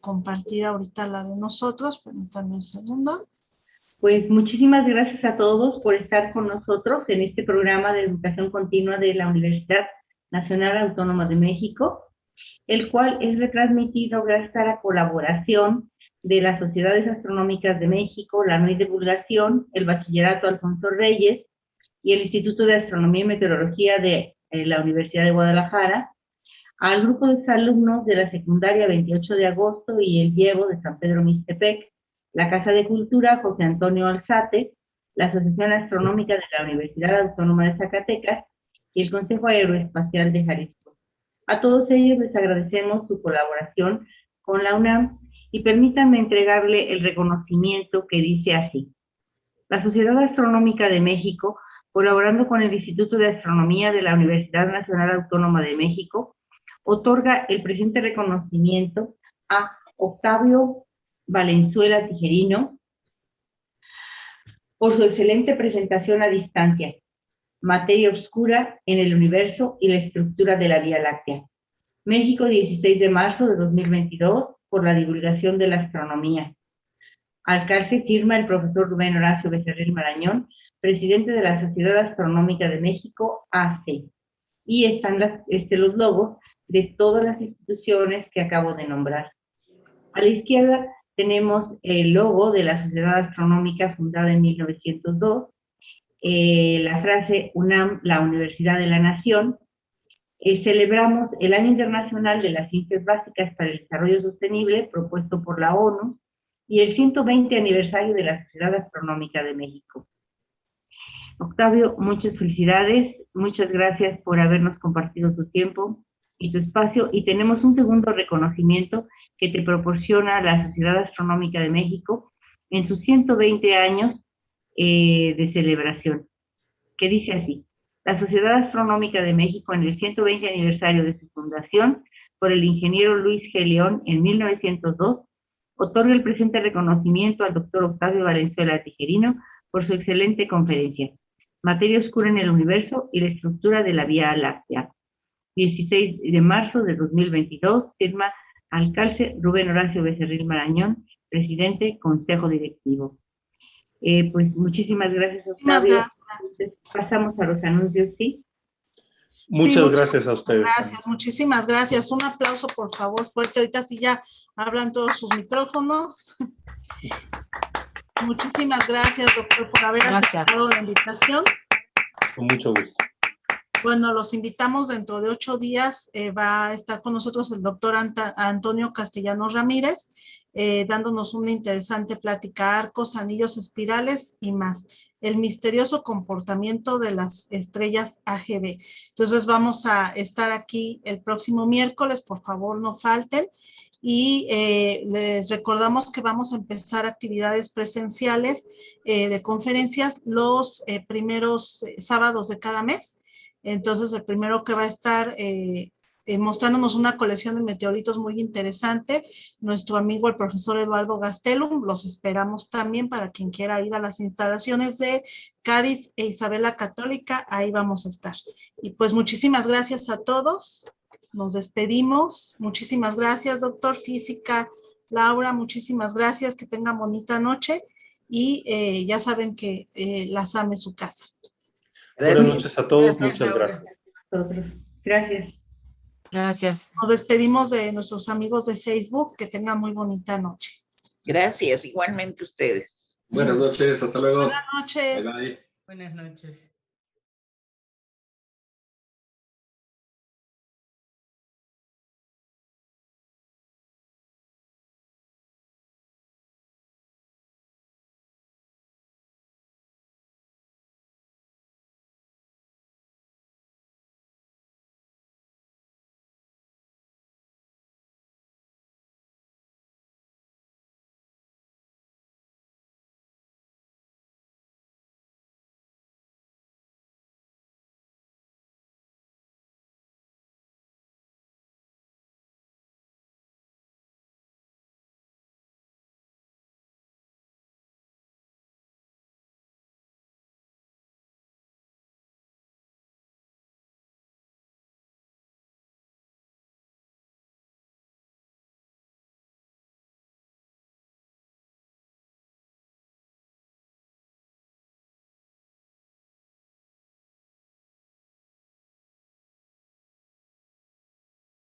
compartir ahorita la de nosotros. Permítanme un segundo. Pues muchísimas gracias a todos por estar con nosotros en este programa de educación continua de la Universidad Nacional Autónoma de México, el cual es retransmitido gracias a la colaboración de las Sociedades Astronómicas de México, la NOI Divulgación, el Bachillerato Alfonso Reyes y el Instituto de Astronomía y Meteorología de la Universidad de Guadalajara, al grupo de alumnos de la secundaria 28 de agosto y el Diego de San Pedro Mixtepec, la Casa de Cultura José Antonio Alzate, la Asociación Astronómica de la Universidad Autónoma de Zacatecas y el Consejo Aeroespacial de Jalisco. A todos ellos les agradecemos su colaboración con la UNAM y permítanme entregarle el reconocimiento que dice así. La Sociedad Astronómica de México, colaborando con el Instituto de Astronomía de la Universidad Nacional Autónoma de México, otorga el presente reconocimiento a Octavio Valenzuela Tijerino por su excelente presentación a distancia, Materia Oscura en el Universo y la Estructura de la Vía Láctea. México, 16 de marzo de 2022, por la divulgación de la astronomía. Alcalce firma el profesor Rubén Horacio Becerril Marañón, presidente de la Sociedad Astronómica de México, AC. Y están los logos de todas las instituciones que acabo de nombrar. A la izquierda tenemos el logo de la Sociedad Astronómica fundada en 1902, la frase UNAM, la Universidad de la Nación. Celebramos el Año Internacional de las Ciencias Básicas para el Desarrollo Sostenible, propuesto por la ONU, y el 120 aniversario de la Sociedad Astronómica de México. Octavio, muchas felicidades, muchas gracias por habernos compartido tu tiempo y tu espacio, y tenemos un segundo reconocimiento que te proporciona la Sociedad Astronómica de México en sus 120 años de celebración, que dice así: la Sociedad Astronómica de México, en el 120 aniversario de su fundación por el ingeniero Luis G. León en 1902, otorga el presente reconocimiento al doctor Octavio Valenzuela Tijerino por su excelente conferencia, Materia Oscura en el Universo y la Estructura de la Vía Láctea. 16 de marzo de 2022, firma Alcalce Rubén Horacio Becerril Marañón, presidente, Consejo Directivo. Pues muchísimas gracias, Octavio. Gracias. Pasamos a los anuncios, ¿sí? Muchas gracias a ustedes. Gracias, muchísimas gracias. Un aplauso, por favor, fuerte. Ahorita sí ya abran todos sus micrófonos. Muchísimas gracias, doctor, por haber aceptado la invitación. Con mucho gusto. Bueno, los invitamos dentro de 8 días. Va a estar con nosotros el doctor Antonio Castellanos Ramírez, dándonos una interesante plática: arcos, anillos, espirales y más. El misterioso comportamiento de las estrellas AGB. Entonces vamos a estar aquí el próximo miércoles, por favor no falten. Y les recordamos que vamos a empezar actividades presenciales de conferencias los primeros sábados de cada mes. Entonces, el primero que va a estar mostrándonos una colección de meteoritos muy interesante, nuestro amigo el profesor Eduardo Gastelum. Los esperamos también para quien quiera ir a las instalaciones de Cádiz e Isabela Católica. Ahí vamos a estar. Y pues muchísimas gracias a todos. Nos despedimos. Muchísimas gracias, doctor Física. Laura, muchísimas gracias. Que tengan bonita noche. Y ya saben que la SAM es su casa. Buenas noches a todos, muchas gracias. Gracias. Gracias. Nos despedimos de nuestros amigos de Facebook. Que tengan muy bonita noche. Gracias, igualmente ustedes. Buenas noches, hasta luego. Buenas noches. Bye, bye. Buenas noches.